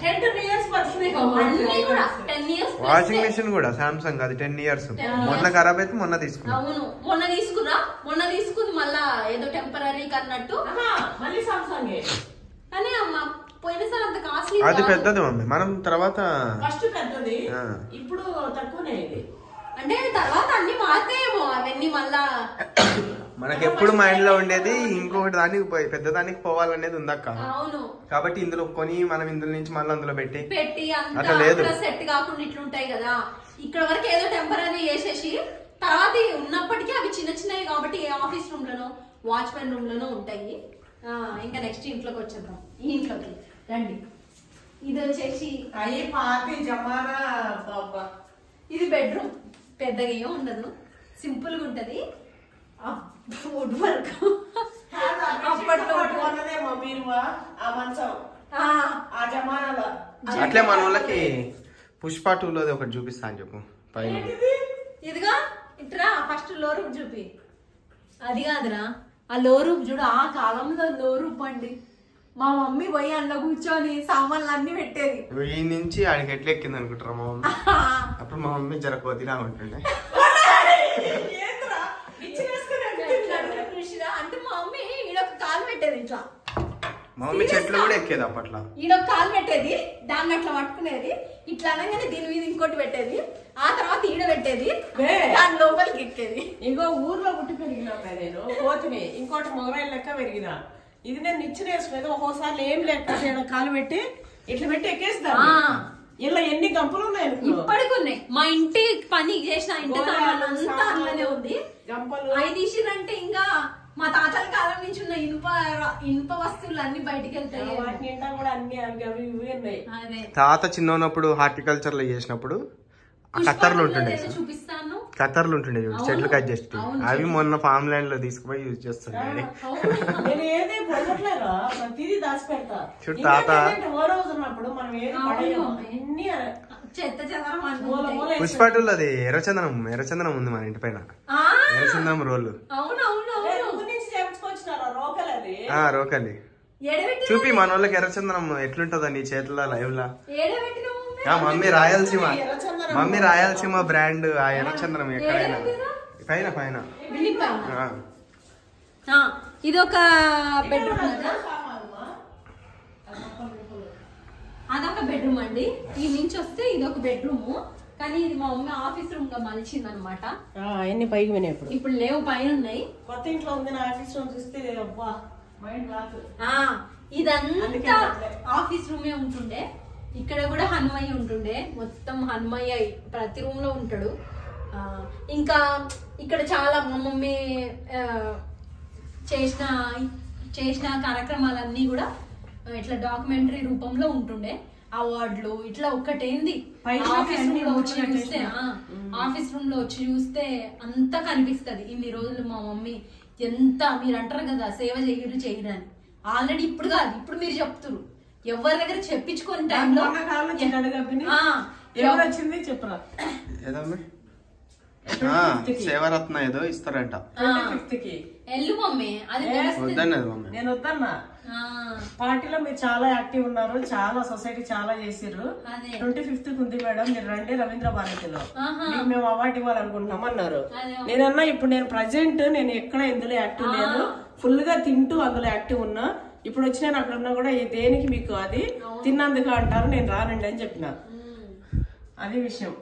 10 years పడుతున్నాయి. వాషింగ్ మెషిన్ కూడా సామ్సంగ్. అది 10 years. మొన్న ఖరాబ్ అయితే మొన్న తీసుకున్నా. అవును మొన్న తీసుకుంది మళ్ళా ఏదో టెంపరీ అన్నట్టు మళ్ళీ సామ్సంగ్. కానీ పోయినసారి అంత కాస్ట్లీ. అది పెద్దది మమ్మీ. మనం తర్వాత ఫస్ట్ పెద్దది, ఇప్పుడు తక్కువనే. ఇది అంటే తర్వాత అన్ని మారుతాయేమో అవన్నీ మళ్ళా. మనకి ఎప్పుడు మైండ్ లో ఉండేది ఇంకొకటి దానికి పెద్ద దానికి పోవాలనేది ఉందక్క. అవును కాబట్టి ఇందులో కొని మనం ఇందులో నుంచి మళ్ళీ అందులో పెట్టి అట్లా లేదు. సెట్ కాకుండా ఇట్లుంటాయి కదా. ఇక్కడ వరకు ఏదో టెంపరీ చేసేసి తర్వాత ఉన్నప్పటికీ అవి చిన్న చిన్నవి కాబట్టి ఏ ఆఫీస్ రూమ్ లోనో వాచ్మెన్ రూమ్ లోనో ఉంటాయి. ఇంకా నెక్స్ట్ ఇంట్లోకి వచ్చేద్దాం. ఈ ఇంట్లోకి రండి. ఇది వచ్చేసి అయ్యి పాతి జమానా. ఇది బెడ్రూమ్. పెద్దగా ఏం ఉండదు, సింపుల్ గా ఉంటది. Wood work. అట్లే మన వాళ్ళకి పుష్ప 2లో ఒకటి చూపిస్తా అని చెప్పు పైన. ఇదిగా ఇట్రా ఫస్ట్ లో రూప్ చూపి. అది కాదురా ఆ లో రూప్ చూడు. ఆ కాలంలో లో రూప్ అండి. మా మమ్మీ పోయి అన్న కూర్చొని సామాన్లు అన్ని పెట్టేది. ఈ నుంచి ఆడికి ఎట్లా ఎక్కింది అనుకుంటారా మా మమ్మీ. అప్పుడు మా మమ్మీ జరగపోతిలా ఉంటుండే. అంటే మా మమ్మీ ఈడొక కాలు పెట్టేది ఇట్లా. మా మమ్మీ చెట్లు కూడా ఎక్కేది అప్పట్లో. ఈడొక కాలు పెట్టేది, దాన్ని అట్లా పట్టుకునేది. ఇట్లా అనగానే దీని మీద ఇంకోటి పెట్టేది. ఆ తర్వాత ఈడ పెట్టేది, దాని లోపలికి ఎక్కేది. ఇంకో ఊర్లో పుట్టి పెరిగినా నేను కోతిని. ఇంకోటి మొగరాయి లెక్క పెరిగినా. ఇది నేను నిచ్చిన వేసుకునేది. ఒక్కోసారి ఏం లెక్క కాలు పెట్టి ఇట్లా పెట్టి ఎక్కేస్తా. ఇలా ఎన్ని గంపలు ఉన్నాయి ఇప్పటికి ఉన్నాయి. మా ఇంటి పని చేసిన ఇంటి సామాన్లు అంతా అందులోనే ఉంది. గంపలు అవి తీసిరంటే ఇంకా మా తాతల కాలం నుంచి ఉన్న ఇనుప వస్తువులు అన్ని బయటికి వెళ్తాయి. వాటి నిండా కూడా అన్ని అవి ఇవి ఉన్నాయి. తాత చిన్న ఉన్నప్పుడు హార్టికల్చర్ లో చేసినప్పుడు కత్తర్లు ఉంటుండే. చూపిస్తాను. కత్తర్లు ఉంటుండే చెట్లు కట్ చేసి. అవి మొన్న ఫామ్ ల్యాండ్ లో తీసుకుపోయి యూజ్ చేస్తుండే. తాత పుష్ప 2లో అది ఎర్రచందనం ఉంది మన ఇంటి పైన. ఎర్రచందనం రోళ్ళు రోకలి చూపి మన వాళ్ళకి ఎర్రచందనం ఎట్లుంటదా నీ చేతుల్లో లైవ్ లా. మమ్మీ రాయలసీమ బ్రాండ్ ఆ ఎర్రచందనం ఎక్కడైనా పైన పైన. ఇది ఒక బెడ్రూమ్. అదొక బెడ్రూమ్ అండి. ఈ నుంచి వస్తే ఇది ఒక బెడ్రూమ్, కానీ ఇది మా మమ్మీ ఆఫీస్ రూమ్ గా మలిచింది అనమాట. ఎన్ని పైకి వినాయి ఇప్పుడు లేవు, పైన ఉన్నాయి. కొత్త ఇంట్లో ఉంది నా ఆఫీస్ రూమ్ చూస్తే అబ్బా మైండ్ రాదు. ఇదంతా ఆఫీస్ రూమే ఉంటుండే. ఇక్కడ కూడా హనుమయ్య ఉంటుండే, మొత్తం హనుమయ్య ప్రతి రూమ్ లో ఉంటాడు. ఇంకా ఇక్కడ చాలా మా మమ్మీ చేసిన కార్యక్రమాలన్నీ కూడా ఇట్లా డాక్యుమెంటరీ రూపంలో ఉంటుండే. అవార్డులు ఇట్లా ఒక్కటేంది ఆఫీస్ రూమ్ లో వచ్చి చూస్తే, ఆఫీస్ రూమ్ లో వచ్చి చూస్తే అంతా కనిపిస్తది. ఇన్ని రోజులు మా మమ్మీ ఎంత, మీరు అంటారు కదా సేవ చేయరని, ఆల్రెడీ ఇప్పుడు కాదు, ఇప్పుడు మీరు చెప్తురు. ఎవరి దగ్గర చెప్పించుకుని టైంలో వచ్చింది చెప్పరా సేవరత్న ఏదో ఇస్తారంట. ఎల్లు మమ్మీ, అది నేను వద్దన్నా. పార్టీలో మీరు చాలా యాక్టివ్ ఉన్నారు, చాలా సొసైటీ చాలా చేసిర్రు. 25th ఉంది మేడం, మీరు రండి రవీంద్ర భారతిలో, మీకు మేము అవార్డు ఇవ్వాలనుకుంటున్నాం అన్నారు. నేనన్నా ఇప్పుడు నేను ప్రజెంట్ నేను ఎక్కడ ఇందులో యాక్టివ్ లేను, ఫుల్ గా తింటూ అందులో యాక్టివ్ ఉన్నా. ఇప్పుడు వచ్చి నేను అక్కడ ఉన్నా కూడా దేనికి మీకు అది తిన్నందుకు అంటారు, నేను రానండి అని చెప్పిన. అది విషయం.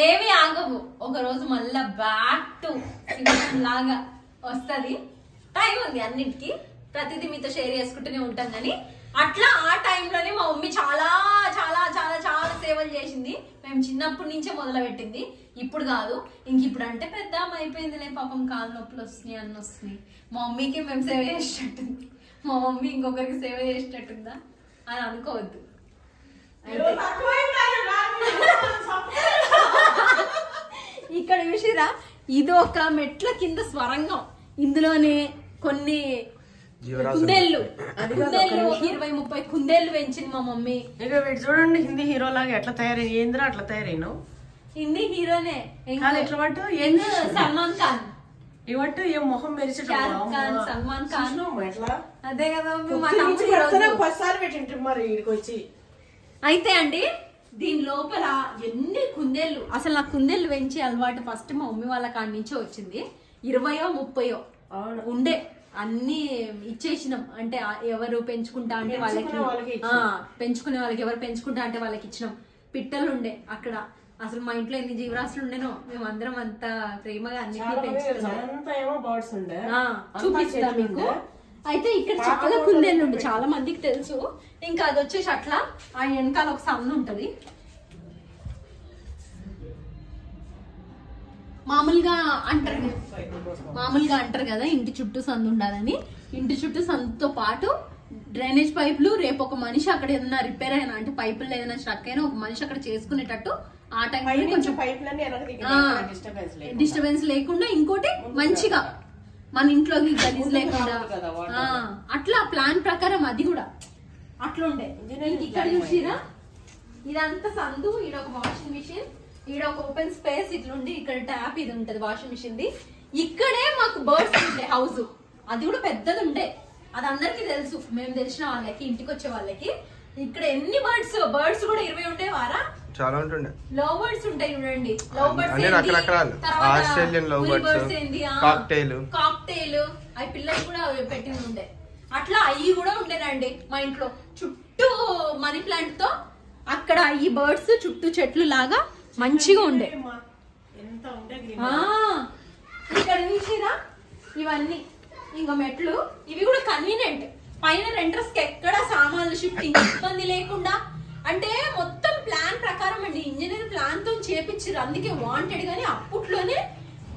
ఏమి ఆగవు, ఒక రోజు మళ్ళా బ్యాక్ టు లాగా వస్తది. టైం ఉంది అన్నిటికీ, ప్రతిదీ మీతో షేర్ చేసుకుంటూనే ఉంటాం. కానీ అట్లా ఆ టైంలోనే మా మమ్మీ చాలా చాలా చాలా చాలా సేవలు చేసింది. మేము చిన్నప్పటి నుంచే మొదలు పెట్టింది, ఇప్పుడు కాదు. ఇంక ఇప్పుడు అంటే పెద్ద అయిపోయిందిలే, పాపం కాళ్ళ నొప్పులు వస్తున్నాయి, అన్ని వస్తున్నాయి. మా మమ్మీకి మేము సేవ చేసేటట్టుంది, మా మమ్మీ ఇంకొకరికి సేవ చేసేటట్టుందా అని అనుకోవద్దు. ఇక్కడ చూసిరా, ఇది ఒక మెట్ల కింద స్వరంగం. ఇందులోనే కొన్ని కుందేళ్ళు 20-30 కుందేళ్ళు పెంచింది మా మమ్మీ. ఇక వీడు చూడండి, హిందీ హీరో లాగా ఎట్లా తయారై ఏంద్రా అట్లా తయారైనావు. హిందీ హీరోనే ఎట్లా పట్టు సల్మాన్ ఖాన్ ఇవట్టు ఏ మొహం మెరిచేటప్పుడు సల్మాన్ ఖాన్ ఎట్లా అదే కదా. పెట్టింటారు మరి వీడికి వచ్చి. అయితే అండి దీని లోపల ఎన్ని కుందేళ్ళు, అసలు నాకు కుందేళ్ళు పెంచే అలవాటు ఫస్ట్ మా మమ్మీ వాళ్ళ కాడి నుంచే వచ్చింది. 20-30 ఉండే, అన్ని ఇచ్చేసినాం. అంటే ఎవరు పెంచుకుంటా అంటే వాళ్ళకి, పెంచుకునే వాళ్ళకి ఎవరు పెంచుకుంటా అంటే వాళ్ళకి ఇచ్చినాం. పిట్టలు ఉండే అక్కడ. అసలు మా ఇంట్లో ఎన్ని జీవరాశులు ఉండేనో, మేము అందరం అంత ప్రేమగా అన్నిటినీ పెంచుకున్నాం. చూపిస్తా మీకు. అయితే ఇక్కడ చాలా కుందేళ్ళు ఉండే, చాలా మందికి తెలుసు. ఇంకా అది వచ్చేసి అట్లా ఆ వెనకాల ఒక సందు ఉంటది. మామూలుగా అంటారు కదా ఇంటి చుట్టూ సందు ఉండాలని. ఇంటి చుట్టూ సందుతో పాటు డ్రైనేజ్ పైపులు, రేపు ఒక మనిషి అక్కడ ఏదైనా రిపేర్ అయినా అంటే పైపులు ఏదైనా స్ట్రక్ అయినా ఒక మనిషి అక్కడ చేసుకునేటట్టు ఆ టైం కొంచెం డిస్టర్బెన్స్ లేకుండా, ఇంకోటి మంచిగా మన ఇంట్లోకి గలీజ్ లేకుండా అట్లా ప్లాన్ ప్రకారం అది కూడా అట్లుండే. ఇక్కడ చూసిరా, ఇదంతా సందు. ఈడ ఒక వాషింగ్ మిషన్, ఈడ ఒక ఓపెన్ స్పేస్ ఇట్లుండి, ఇక్కడ ట్యాప్ ఇది ఉంటది వాషింగ్ మిషన్ ది. ఇక్కడే మాకు బర్డ్స్ ఉండే హౌస్, అది కూడా పెద్దది ఉండే. అది అందరికి తెలుసు, మేము తెలిసిన వాళ్ళకి, ఇంటికి వచ్చే వాళ్ళకి. ఇక్కడ ఎన్ని బర్డ్స్ కూడా 20 ఉండేవారా, చాలా ఉంటుండే. లవ్ బర్డ్స్ ఉంటాయి చూడండి, love birds Australian love birds, cocktail అవి పిల్లలు కూడా పెట్టింది ఉండే. అట్లా అవి కూడా ఉండేనండి మా ఇంట్లో. చుట్టూ మనీ ప్లాంట్ తో అక్కడ ఈ బర్డ్స్ చుట్టూ చెట్లు లాగా మంచిగా ఉండే. ఇక్కడ చూసిరా ఇవన్నీ ఇంకో మెట్లు, ఇవి కూడా కన్వీనియంట్. పైన రెంటర్స్ కి ఎక్కడ సామాన్లు షిఫ్టింగ్ ఇబ్బంది లేకుండా, అంటే మొత్తం ప్లాన్ ప్రకారం అండి. ఇంజనీర్ ప్లాన్ తో చేపించారు, అందుకే వాంటెడ్. గానీ అప్పట్లోనే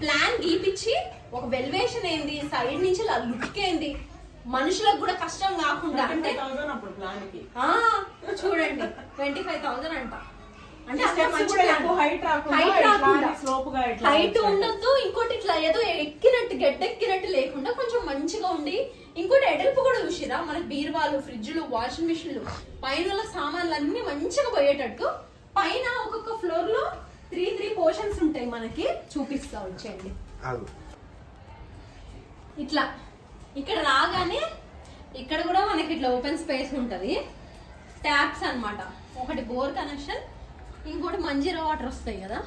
ప్లాన్ గీపించి ఒక వెల్వేషన్ ఏంది, సైడ్ నుంచి లుక్ ఏంది, మనుషులకు కూడా కష్టం కాకుండా. అంటే చూడండి 25,000 అంట. అంటే హైట్ ఉండొద్దు, ఇంకోటి ఇట్లా ఏదో ఎక్కినట్టు గెడ్డెక్కినట్టు లేకుండా కొంచెం మంచిగా ఉండి, ఇంకోటి ఎడల్పు కూడా చూసిరా, మనకి బీరువాలు, ఫ్రిడ్జ్లు, వాషింగ్ మిషన్లు, పైన సామాన్లు అన్ని మంచిగా పోయేటట్టు. పైన ఒక్కొక్క ఫ్లోర్ లో 3 పోర్షన్స్ ఉంటాయి మనకి. చూపిస్తా వచ్చేయండి. ఇట్లా ఇక్కడ రాగానే ఇక్కడ కూడా మనకి ఇట్లా ఓపెన్ స్పేస్ ఉంటది. ట్యాప్స్ అన్నమాట, ఒకటి బోర్ కనెక్షన్, ఇంకోటి మంజీరా వాటర్ వస్తాయి కదా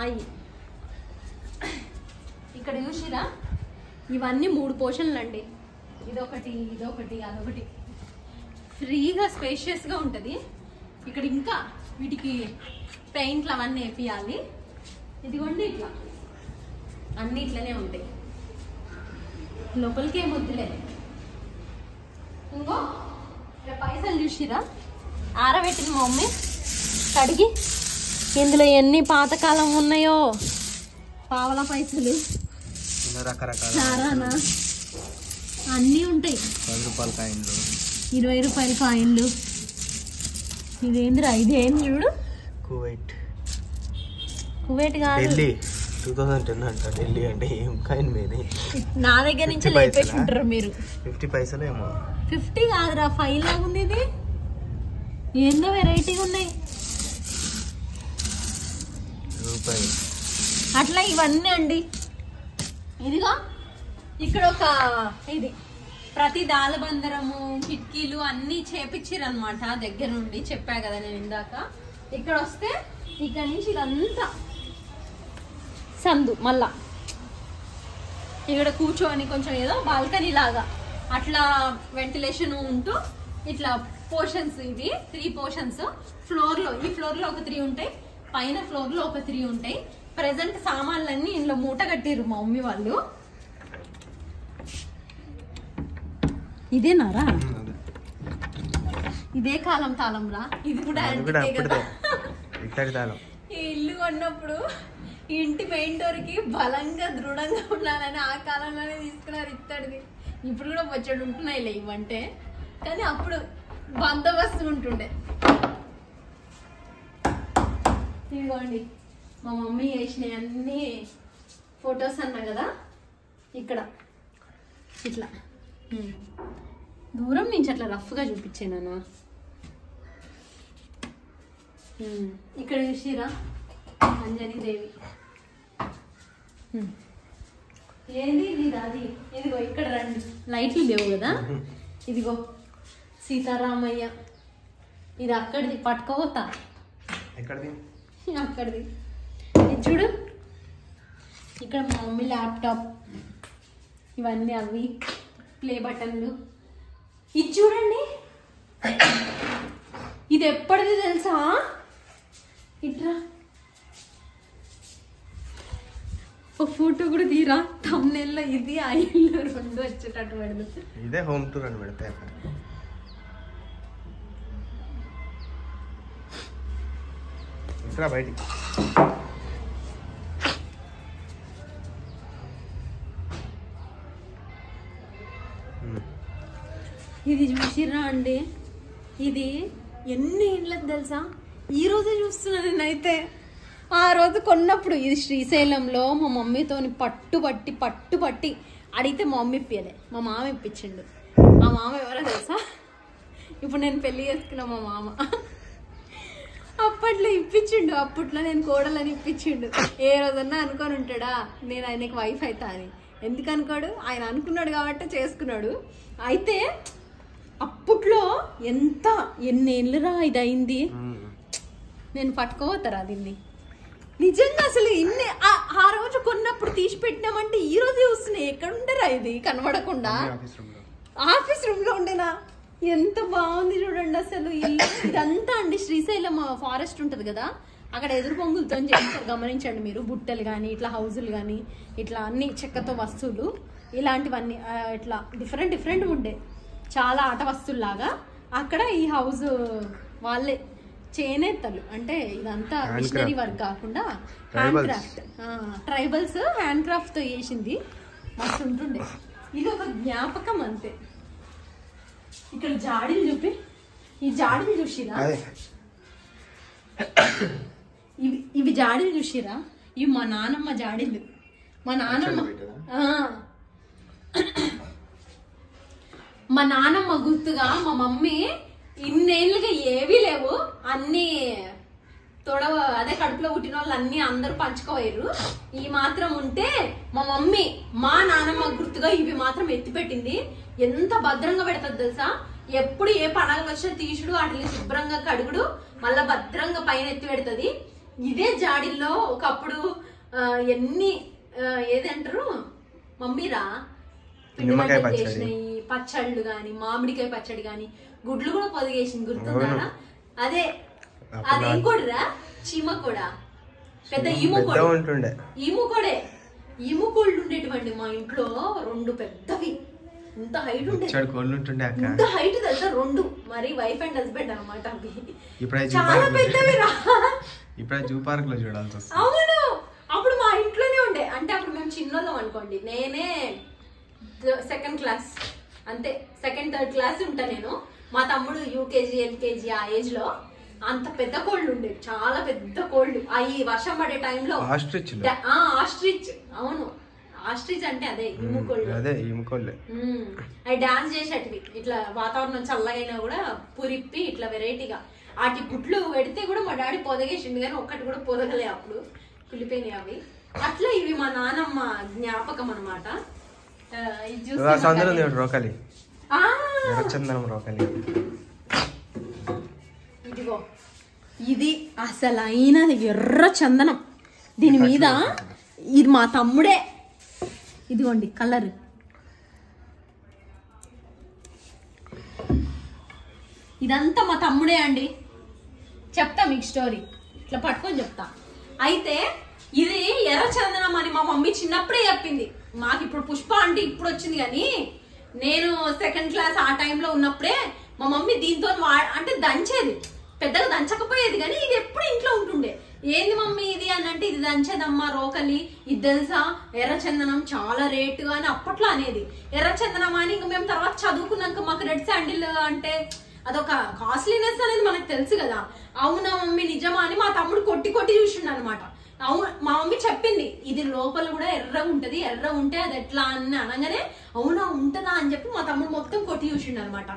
అవి. ఇక్కడ చూసిరా, ఇవన్నీ 3 పోర్షన్లు అండి. ఇదొకటి, అదొకటి. ఫ్రీగా స్పేషియస్ గా ఉంటది. ఇక్కడ ఇంకా వీటికి పెయింట్లు అవన్నీ వేపియాలి. ఇదిగోండి ఇట్లా అన్ని ఇట్లనే ఉంటాయి, లోపలికి ఏం వద్దులే. ఇంకో ఇక్కడ పైసలు చూసిరా ఆరబెట్టింది మా మమ్మీ కడిగి. ఇందులో ఎన్ని పాతకాలం ఉన్నాయో, పావల పైసలు, రకరకాల చారానా అన్నీ ఉంటాయి. 10 రూపాయల కాయిన్లు, 20 రూపాయల కాయిన్లు. ఇదేందిరా, ఇదేంది చూడు, కువైట్ కాదు, ఢిల్లీ 2010 అంట. ఢిల్లీ అంటే ఏం కాయిన్ మీది? నా దగ్గర నుంచి లేపేసి ఉంటారు మీరు. 50 పైసలు ఏమో. 50 కాదురా, 5 లాగా ఉంది ఇది. ఏందో వెరైటీగా ఉన్నాయి రూపాయి. అట్లా ఇవన్నీ అండి. ఇదిగా ఇక్కడ ఒక ఇది ప్రతి దాలబందరము, కిటికీలు అన్ని చేపించారు అనమాట దగ్గర నుండి. చెప్పా కదా నేను ఇందాక. ఇక్కడ వస్తే ఇక్కడ నుంచి ఇదంతా సందు, మళ్ళా ఇక్కడ కూర్చొని కొంచెం ఏదో బాల్కనీ లాగా అట్లా వెంటిలేషన్ ఉంటూ ఇట్లా పోర్షన్స్, ఇవి 3 పోర్షన్స్. ఫ్లోర్ లో, ఈ ఫ్లోర్ లో ఒక 3 ఉంటాయి, పైన ఫ్లోర్ లో ఒక 3 ఉంటాయి. ప్రెసెంట్ సామాన్లన్నీ ఇంట్లో మూట కట్టిర్రు మా మమ్మీ వాళ్ళు. ఇదేనారా, ఇదే కాలం తాళం రా. ఇది కూడా ఈ ఇల్లు కొన్నప్పుడు ఇంటి మెయిన్ డోర్ కి బలంగా దృఢంగా ఉండాలని ఆ కాలంలోనే తీసుకున్నారు ఇత్తడిది. ఇప్పుడు కూడా వచ్చాడు ఉంటున్నాయిలే ఇవ్వంటే, కానీ అప్పుడు బందోబస్తు ఉంటుండే. ఇదిగోండి మా మమ్మీ వేసినవి అన్ని ఫొటోస్ అన్నా కదా, ఇక్కడ ఇట్లా దూరం నుంచి అట్లా రఫ్గా చూపించాను. ఇక్కడ చూసిరా అంజనీదేవి. ఏంది ఇది, అది ఇదిగో ఇక్కడ రండి, లైట్లు లేవు కదా. ఇదిగో సీతారామయ్య, ఇది అక్కడిది, పట్టుకోపోతా అక్కడిది. ఇది చూడు, ఇక్కడ మా మమ్మీ ల్యాప్టాప్, ఇవన్నీ అవి ప్లే బటన్లు. ఇది చూడండి, ఇది ఎప్పటిది తెలుసా? ఇట్లా ఒక ఫోటో కూడా తీరా, తమ్నెల్లో ఇది ఆ ఇల్లు 2 వచ్చేటట్టు పెడదు. ఇదే హోమ్ టూర్ అని పెడతా. బయటికి ఇది చూసిరా అండి, ఇది ఎన్ని ఇండ్లకు తెలుసా? ఈ రోజే చూస్తున్నా నేనైతే. ఆ రోజు కొన్నప్పుడు ఇది శ్రీశైలంలో మా మమ్మీతోని పట్టుబట్టి అడిగితే మా మమ్మీ ఇప్పియలే, మా మామ ఇప్పించిండు. ఆ మామ ఎవరో తెలుసా? ఇప్పుడు నేను పెళ్లి చేసుకున్నా మా మామ. అప్పట్లో ఇప్పించిండు, అప్పట్లో నేను కోడలని ఇప్పించిండు. ఏ రోజన్నా అనుకొని ఉంటాడా నేను ఆయనకి వైఫ్ అవుతా అని? ఎందుకు అనుకోడు, ఆయన అనుకున్నాడు కాబట్టి చేసుకున్నాడు. అయితే అప్పట్లో ఎన్ని ఏళ్ళురా ఇది అయింది, నేను పట్టుకోవతారా దీన్ని నిజంగా. అసలు ఇన్ని ఆ రోజు కొన్నప్పుడు తీసి పెట్టినామంటే ఈ రోజు చూస్తున్నాయి. ఎక్కడ ఉండరా ఇది కనబడకుండా? ఆఫీస్ రూమ్ లో ఉండేనా? ఎంత బాగుంది చూడండి అసలు ఇల్లు. ఇదంతా అండి శ్రీశైలం ఫారెస్ట్ ఉంటది కదా, అక్కడ ఎదురు పొంగులతో చేస్తారు. గమనించండి మీరు, బుట్టలు కానీ ఇట్లా హౌజులు కానీ ఇట్లా అన్ని చెక్కతో వస్తువులు ఇలాంటివన్నీ ఇట్లా డిఫరెంట్ ఉండే, చాలా ఆట వస్తువులాగా. అక్కడ ఈ హౌస్ వాళ్ళే చేనేతలు, అంటే ఇదంతా మిషనరీ వర్క్ కాకుండా hand craft, tribals hand craft తో చేసింది. మస్తు ఉంటుండే. ఇది ఒక జ్ఞాపకం అంతే. ఇక్కడ జాడీలు చూపి, ఈ జాడీలు చూసిరా? ఇవి జాడీలు చూసిరా? ఇవి మా నానమ్మ జాడీలు. మా నానమ్మ గుర్తుగా మా మమ్మీ ఇన్నేళ్ళుగా ఏవీ లేవు, అన్ని అదే కడుపులో పుట్టిన వాళ్ళు అన్ని అందరూ పంచుకోలేరు. ఈ మాత్రం ఉంటే మా మమ్మీ మా నానమ్మ గుర్తుగా ఇవి మాత్రం ఎత్తి పెట్టింది. ఎంత భద్రంగా పెడతది తెలుసా? ఎప్పుడు ఏ పండగ వచ్చినా తీసుడు, వాటిని శుభ్రంగా కడుగుడు, మళ్ళా భద్రంగా పైన ఎత్తి పెడుతుంది. ఇదే జాడీల్లో ఒకప్పుడు ఏదంటారు మమ్మీరా, పిండి వంటలు చేసినాయి, పచ్చళ్ళు గాని, మామిడికాయ పచ్చడి గాని, గుడ్లు కూడా పొదిగేసింది గుర్తుందా? అదే అదేం కూడా చీమ కూడా పెద్ద ఈముకోడే ఈముకోళ్ళు ఉండేటువంటి మా ఇంట్లో 2 పెద్దవి. ఇంత హైట్ ఉంటుండే, ఇంత హైట్ తెలుసా 2. మరి వైఫ్ అండ్ హస్బెండ్ అనమాట అవి. చాలా పెద్దవి రా. ఇప్పుడు జూ పార్క్ లో చూడాల్సి వస్తుంది. అవును, అప్పుడు మా ఇంట్లోనే ఉండే. అంటే అప్పుడు మేము చిన్నోళ్ళం అనుకోండి. నేనే 2nd క్లాస్, అంతే 2nd 3rd క్లాస్ ఉంటా నేను. మా తమ్ముడు యూకేజీ ఎల్కేజీ ఆ ఏజ్ లో. అంత పెద్ద కోళ్ళు ఉండేవి, చాలా పెద్ద కోళ్ళు. ఈ వర్షం పడే టైంలో ఆస్ట్రిచ్, అవును ఆస్ట్రిచ్ అంటే అదే ఈముకోళ్ళు. అవి డాన్స్ చేసేటివి. ఇట్లా వాతావరణం చల్లగైనా కూడా పురిప్పి ఇట్లా వెరైటీగా వాటి గుడ్లు పెడితే కూడా మా డాడీ పొదగేసిండు, కానీ ఒక్కటి కూడా పొదగలే, అప్పుడు కులిపోయినాయి అవి. అట్లా ఇవి మా నానమ్మ జ్ఞాపకం అనమాట. ఇదిగో ఇది అసలైనది ఎర్ర చందనం. దీని మీద ఇది మా తమ్ముడే. ఇదిగోండి కలర్. ఇదంతా మా తమ్ముడే అండి. చెప్తా మీకు స్టోరీ, ఇట్లా పట్టుకొని చెప్తా. అయితే ఇది ఎర్ర చందనం అని మా మమ్మీ చిన్నప్పుడే చెప్పింది మాకు. ఇప్పుడు పుష్ప అంటే ఇప్పుడు వచ్చింది, కానీ నేను 2nd క్లాస్ ఆ టైంలో ఉన్నప్పుడే మా మమ్మీ దీంతో అంటే దంచేది. పెద్దగా దంచకపోయేది, కానీ ఇది ఎప్పుడు ఇంట్లో ఉంటుండే. ఏంది మమ్మీ ఇది అని అంటే, ఇది దంచేదమ్మా రోకలి, ఇది తెలుసా ఎర్రచందనం చాలా రేటు అని అప్పట్లో అనేది. ఎర్రచందనం అని ఇంక మేము తర్వాత చదువుకున్నాక మాకు రెడ్ శాండిల్ అంటే అదొక కాస్ట్లీనెస్ అనేది మనకు తెలుసు కదా. అవునా మమ్మీ నిజమా అని మా తమ్ముడు కొట్టి కొట్టి చూసిండు అనమాట. అవును, మా మమ్మీ చెప్పింది ఇది లోపల కూడా ఎర్ర ఉంటది, ఎర్ర ఉంటే అది ఎట్లా అని అనగానే అవునా ఉంటదా అని చెప్పి మా తమ్ముడు మొత్తం కొట్టి చూసిండు అనమాట.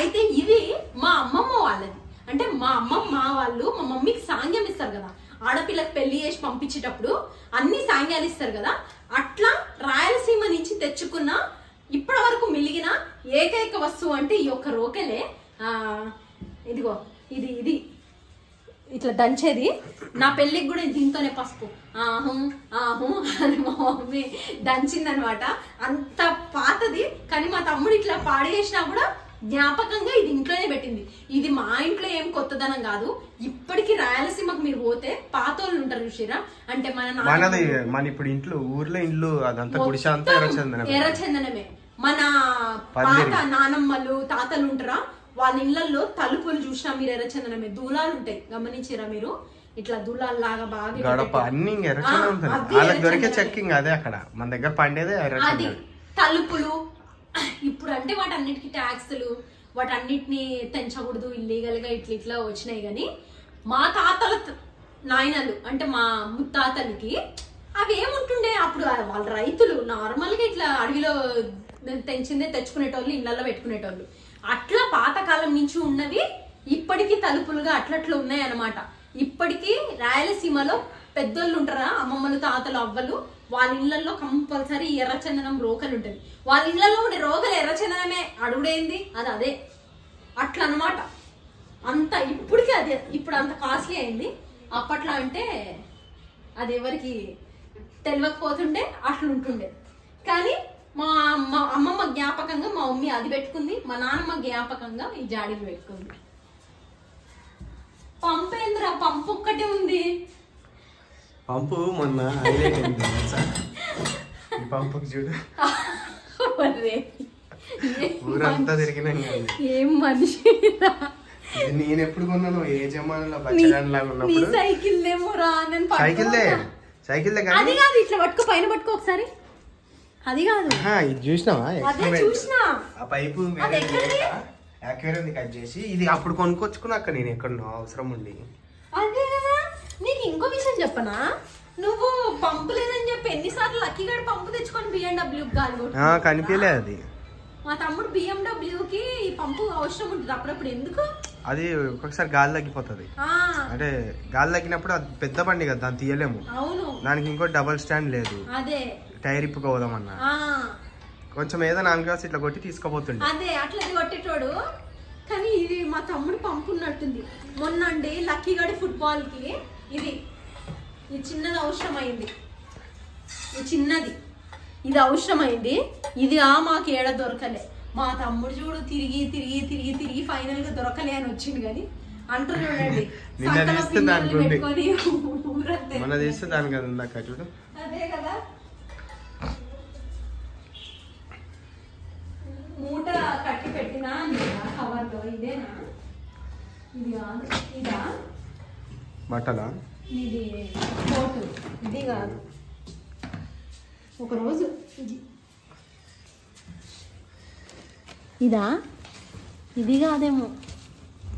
అయితే ఇది మా అమ్మమ్మ వాళ్ళది. అంటే మా అమ్మమ్మ వాళ్ళు మా మమ్మీకి సాంగ్యం ఇస్తారు కదా, ఆడపిల్లకి పెళ్లి చేసి పంపించేటప్పుడు అన్ని సాంగ్యాలు ఇస్తారు కదా. అట్లా రాయలసీమ నుంచి తెచ్చుకున్న ఇప్పటి వరకు మిలిగిన ఏకైక వస్తువు అంటే ఈ యొక్క రోకెలే. ఇదిగో ఇది ఇది ఇట్లా దంచేది. నా పెళ్ళికి కూడా దీంతోనే పసుపు ఆహు ఆహు అని మా మమ్మీ దంచిందనమాట. అంత పాతది, కానీ మా తమ్ముడు ఇట్లా పాడి చేసినా కూడా జ్ఞాపకంగా ఇది ఇంట్లోనే పెట్టింది. ఇది మా ఇంట్లో ఏం కొత్తదనం కాదు. ఇప్పటికి రాయలసీమకు మీరు పోతే పాతోళ్ళు ఉంటారు చూసిరా, అంటే మన ఇప్పుడు ఇంట్లో ఊర్లో ఇల్లు అదంతా ఎర్రచందనమే. మన పాత నానమ్మలు తాతలు ఉంటారా, వాళ్ళ ఇళ్లలో తలుపులు చూసినా మీరు ఎర్రచందనమే. దూలాలు ఉంటాయి, గమనించారా మీరు? ఇట్లా దూలాలు లాగా బాగా అది తలుపులు. ఇప్పుడు అంటే వాటన్నిటికీ ట్యాక్స్లు, వాటన్నిటిని తెంచకూడదు, ఇల్లీగల్ గా ఇట్లా ఇట్లా వచ్చినాయి. కానీ మా తాతల నాయనలు అంటే మా ముత్తాతలకి అవి ఏముంటుండే. అప్పుడు వాళ్ళ రైతులు నార్మల్ గా ఇట్లా అడవిలో తెంచిందే తెచ్చుకునేటోళ్ళు, ఇళ్లలో పెట్టుకునేటోళ్ళు. అట్లా పాతకాలం నుంచి ఉన్నవి ఇప్పటికీ తలుపులుగా అట్లట్లా ఉన్నాయి అన్నమాట. ఇప్పటికీ రాయలసీమలో పెద్దోళ్ళు ఉంటారా, అమ్మమ్మలు తాతలు అవ్వలు, వాళ్ళ ఇళ్లలో కంపల్సరీ ఎర్రచందనం రోకలు ఉంటుంది. వాళ్ళ ఇళ్లలో ఉండే రోకలు ఎర్రచందనమే. అడుగుడేంది అది అదే. అట్లా అనమాట. అంత ఇప్పటికీ అదే. ఇప్పుడు అంత కాస్ట్లీ అయింది. అప్పట్లో అంటే అది ఎవరికి తెలియకపోతుండే, అట్లా ఉంటుండే. కానీ మా అమ్మమ్మ జ్ఞాపకంగా మా మమ్మీ అది పెట్టుకుంది, మా నాన్నమ్మ జ్ఞాపకంగా ఈ జాడీలు పెట్టుకుంది. పంపు ఏందిరా, పంపు ఒక్కటే ఉంది. పంపు మొన్న పంపుకి చూడు ఊరంతా తిరిగినా ఏం మనిషి. నేను ఎప్పుడు కొన్నాను ఏ జమానాలో బచ్చగానిలాగా ఉన్నప్పుడు. సైకిల్ ఏమోరా, సైకిల్ అది కాదు, ఇట్లా పట్టుకో, పైన పట్టుకో ఒకసారి. అది కాదు, ఇది చూసినావా? చూసినా ఆ పైపు యాక్వేరియం కట్ చేసి ఇది అప్పుడు కొనుక్కొచ్చుకున్నాక నేను ఎక్కడో అవసరం ఉండి. అదే కదా. నీకు ఇంకో విషయం చెప్పనా, నువ్వు పంపు లేదని చెప్పి ఎన్నిసార్లు లక్కీగాడు పంపు తెచ్చుకొని BMW గాలి కనిపించలే అది. మా తమ్ముడు BMW కి ఈ పంపు అవసరం ఉంటుంది అప్పుడప్పుడు. ఎందుకు అది ఒక్కొక్కసారి గాలి తగ్గిపోతుంది. అంటే గాలి తగ్గినప్పుడు అది పెద్ద బండి కదా, దాన్ని తీయలేము. అవును, దానికి ఇంకో డబుల్ స్టాండ్ లేదు. అదే టైర్ ఇప్పుకోదామన్నా కొంచెం ఏదో నాన్నగారు ఇట్లా కొట్టి తీసుకుపోతుండే. అదే అట్లా కొట్టేటోడు. కానీ ఇది మా తమ్ముడు పంపు ఉన్నట్టుంది. మొన్న అండి లక్కీగాడి ఫుట్బాల్ కి ఇది చిన్నది అవసరమైంది. ఈ చిన్నది ఇది అవసరమైంది. ఇది మాకు ఏడ దొరకలే. మా తమ్ముడు చూడు తిరిగి తిరిగి తిరిగి తిరిగి ఫైనల్ గా దొరకలే అని వచ్చింది కానీ అంటారు చూడండి పెట్టుకొని మన తీస్తే దానికి అది ఉందాక చూడు. అదే కదా మూట కట్టి పెట్టినా కవర్ లో. ఇదేనా? ఇది కాదు. ఇదా బట్టలా? ఇది కోటు. ఇది కాదు. ఒకరోజు ఇదా? ఇది కాదేమో.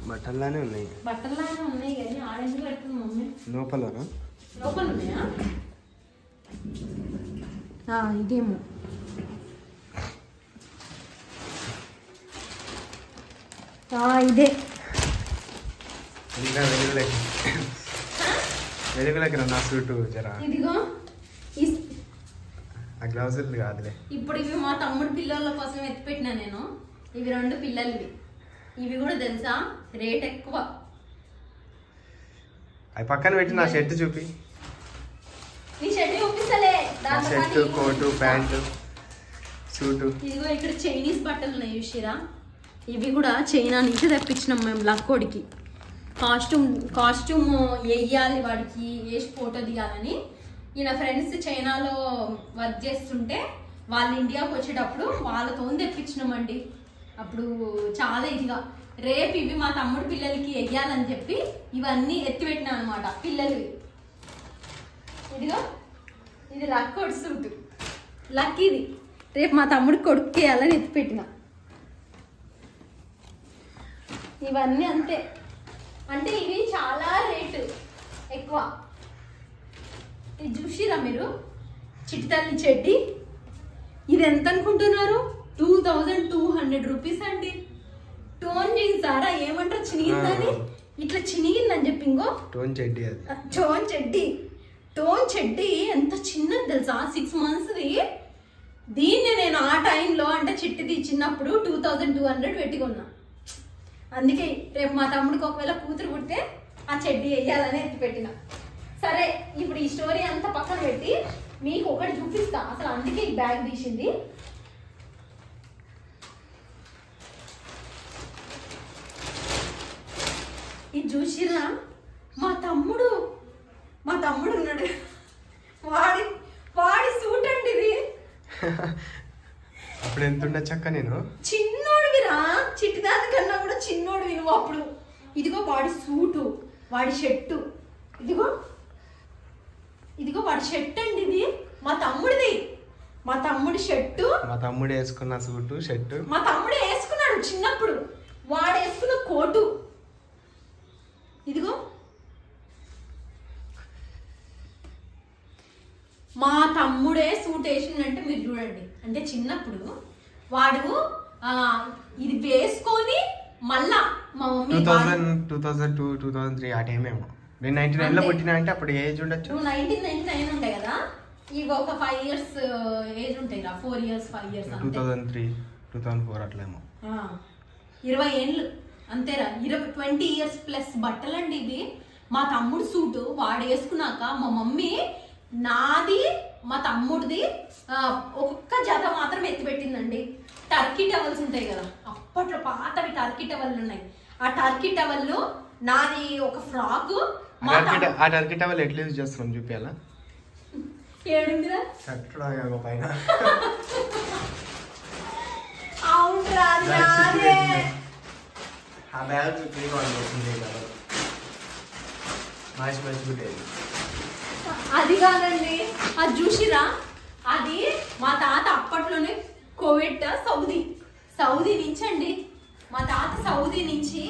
బట్టల్లానే ఉన్నాయి. బట్టల్లానే ఉన్నాయి కానీ ఆరెంజ్ పెడుతుంది మమ్మీ. లోపలనా? లోపల ఉన్నాయా? ఇదేమో. ఇదే. ఇంకా వెలుగులకి నా సూటు జరా. ఇదిగో ఆ గ్లౌజులు కాదులే. ఇప్పుడు ఇవి మా తమ్ముడు పిల్లల కోసం ఎత్తిపెట్టినా నేను. ఇవి 2 పిల్లలవి. ఇవి కూడా తెలుసా రేట్ ఎక్కువ. అవి పక్కన పెట్టి నా షర్ట్ చూపి. నీ షర్ట్ చూపిస్తలే. Shirt, coat, pant, suit. ఇదిగో ఇక్కడ చైనీస్ బట్టలు ఉన్నాయి చూసిరా. ఇవి కూడా చైనా నుంచి తెప్పించినాం మేము లక్కోడికి. కాస్ట్యూమ్ వేయాలి వాడికి, వేసి ఫోటో దిగాలని. ఈయన ఫ్రెండ్స్ చైనాలో వర్క్ చేస్తుంటే వాళ్ళు ఇండియాకి వచ్చేటప్పుడు వాళ్ళతో తెప్పించినామండి. అప్పుడు చాలా ఇదిగా రేపు ఇవి మా తమ్ముడు పిల్లలకి వెయ్యాలని చెప్పి ఇవన్నీ ఎత్తిపెట్టినా అనమాట పిల్లలవి. ఇదిగో ఇది లక్కోడి సూట్. లక్కీది రేపు మా తమ్ముడు కొడుకు వేయాలని ఎత్తిపెట్టిన. ఇవన్నీ అంతే. అంటే ఇవి చాలా రేటు ఎక్కువ. ఇది చూసిరా మీరు? చిట్టితల్లి చెడ్డి. ఇది ఎంత అనుకుంటున్నారు? 2200 రూపీస్ అండి. టోన్ జీన్స్ సారా ఏమంటారు చినిగిందని? ఇట్లా చినిగిందని చెప్పి ఇంకో టోన్ చెడ్డి. అది టోన్ చెడ్డి. టోన్ చెడ్డి ఎంత చిన్నది తెలుసా? 6 monthsది. దీన్ని నేను ఆ టైంలో అంటే చిట్టిది చిన్నప్పుడు 2200 పెట్టి కొన్నా. అందుకే రేపు మా తమ్ముడికి ఒకవేళ కూతురు పుట్టే ఆ చెడ్డి వేయాలని ఎత్తిపెట్టిన. సరే ఇప్పుడు ఈ స్టోరీ అంతా పక్కన పెట్టి మీకు ఒకటి చూపిస్తా. అసలు అందుకే ఈ బ్యాగ్ తీసింది. ఇది చూసిరా? మా తమ్ముడు ఉన్నాడు. వాడి సూట్ అండి ఇది. అప్పుడు ఎంత ఉండొచ్చక్క? నేను చిన్నోడివిరా. చిట్టిదాని కన్నా కూడా చిన్నోడివి నువ్వు అప్పుడు. ఇదిగో వాడి సూటు, వాడి షర్టు. ఇదిగో వాడి షర్ట్ అండి. ఇది మా తమ్ముడిది. మా తమ్ముడి షర్టు, మా తమ్ముడు వేసుకున్న సూటు షర్టు మా తమ్ముడు వేసుకున్నాడు చిన్నప్పుడు. వాడు వేసుకున్న కోటు. ఇదిగో మా తమ్ముడే సూట్ వేసిందంటే మీరు చూడండి. అంటే చిన్నప్పుడు వాడు ఇది వేసుకొని మళ్ళా మా మమ్మీ 2002, 2003 ఆ టైం ఏమో. నేను 99లో పుట్టినా అంటే అప్పుడు ఏజ్ ఉండొచ్చు. 1999 ఉంటాయి కదా. ఇవి ఒక 5 years ఏజ్ ఉంటాయి రా. 4 years 5 years 2003, 2004 అట్లేమో. 20 ఏళ్ళు అంతేరా. 20 years ప్లస్ బట్టలండి ఇవి. మా తమ్ముడు సూటు వాడు వేసుకున్నాక మా మమ్మీ నాది మా తమ్ముడిది ఒక్కొక్క జత మాత్రం ఎత్తిపెట్టిందండి. టర్కీ టవల్స్ ఉంటాయి కదా, అప్పట్లో పాతవి టర్కీ టవల్ ఉన్నాయి. ఆ టర్కీ టవల్ నాది ఒక ఫ్రాక్. ఆ టర్కీ టవల్ ఎట్లా యూజ్ చేస్తున్నాం చూపించాలా? ఏడుందిరా పైన. అవునురా ఆ బ్యాగ్ చూపించాలి. మంచి అది కాదండి, అది చూసిరా? అది మా తాత అప్పట్లోనే కోవిడ్ సౌదీ నుంచి అండి. మా తాత సౌదీ నుంచి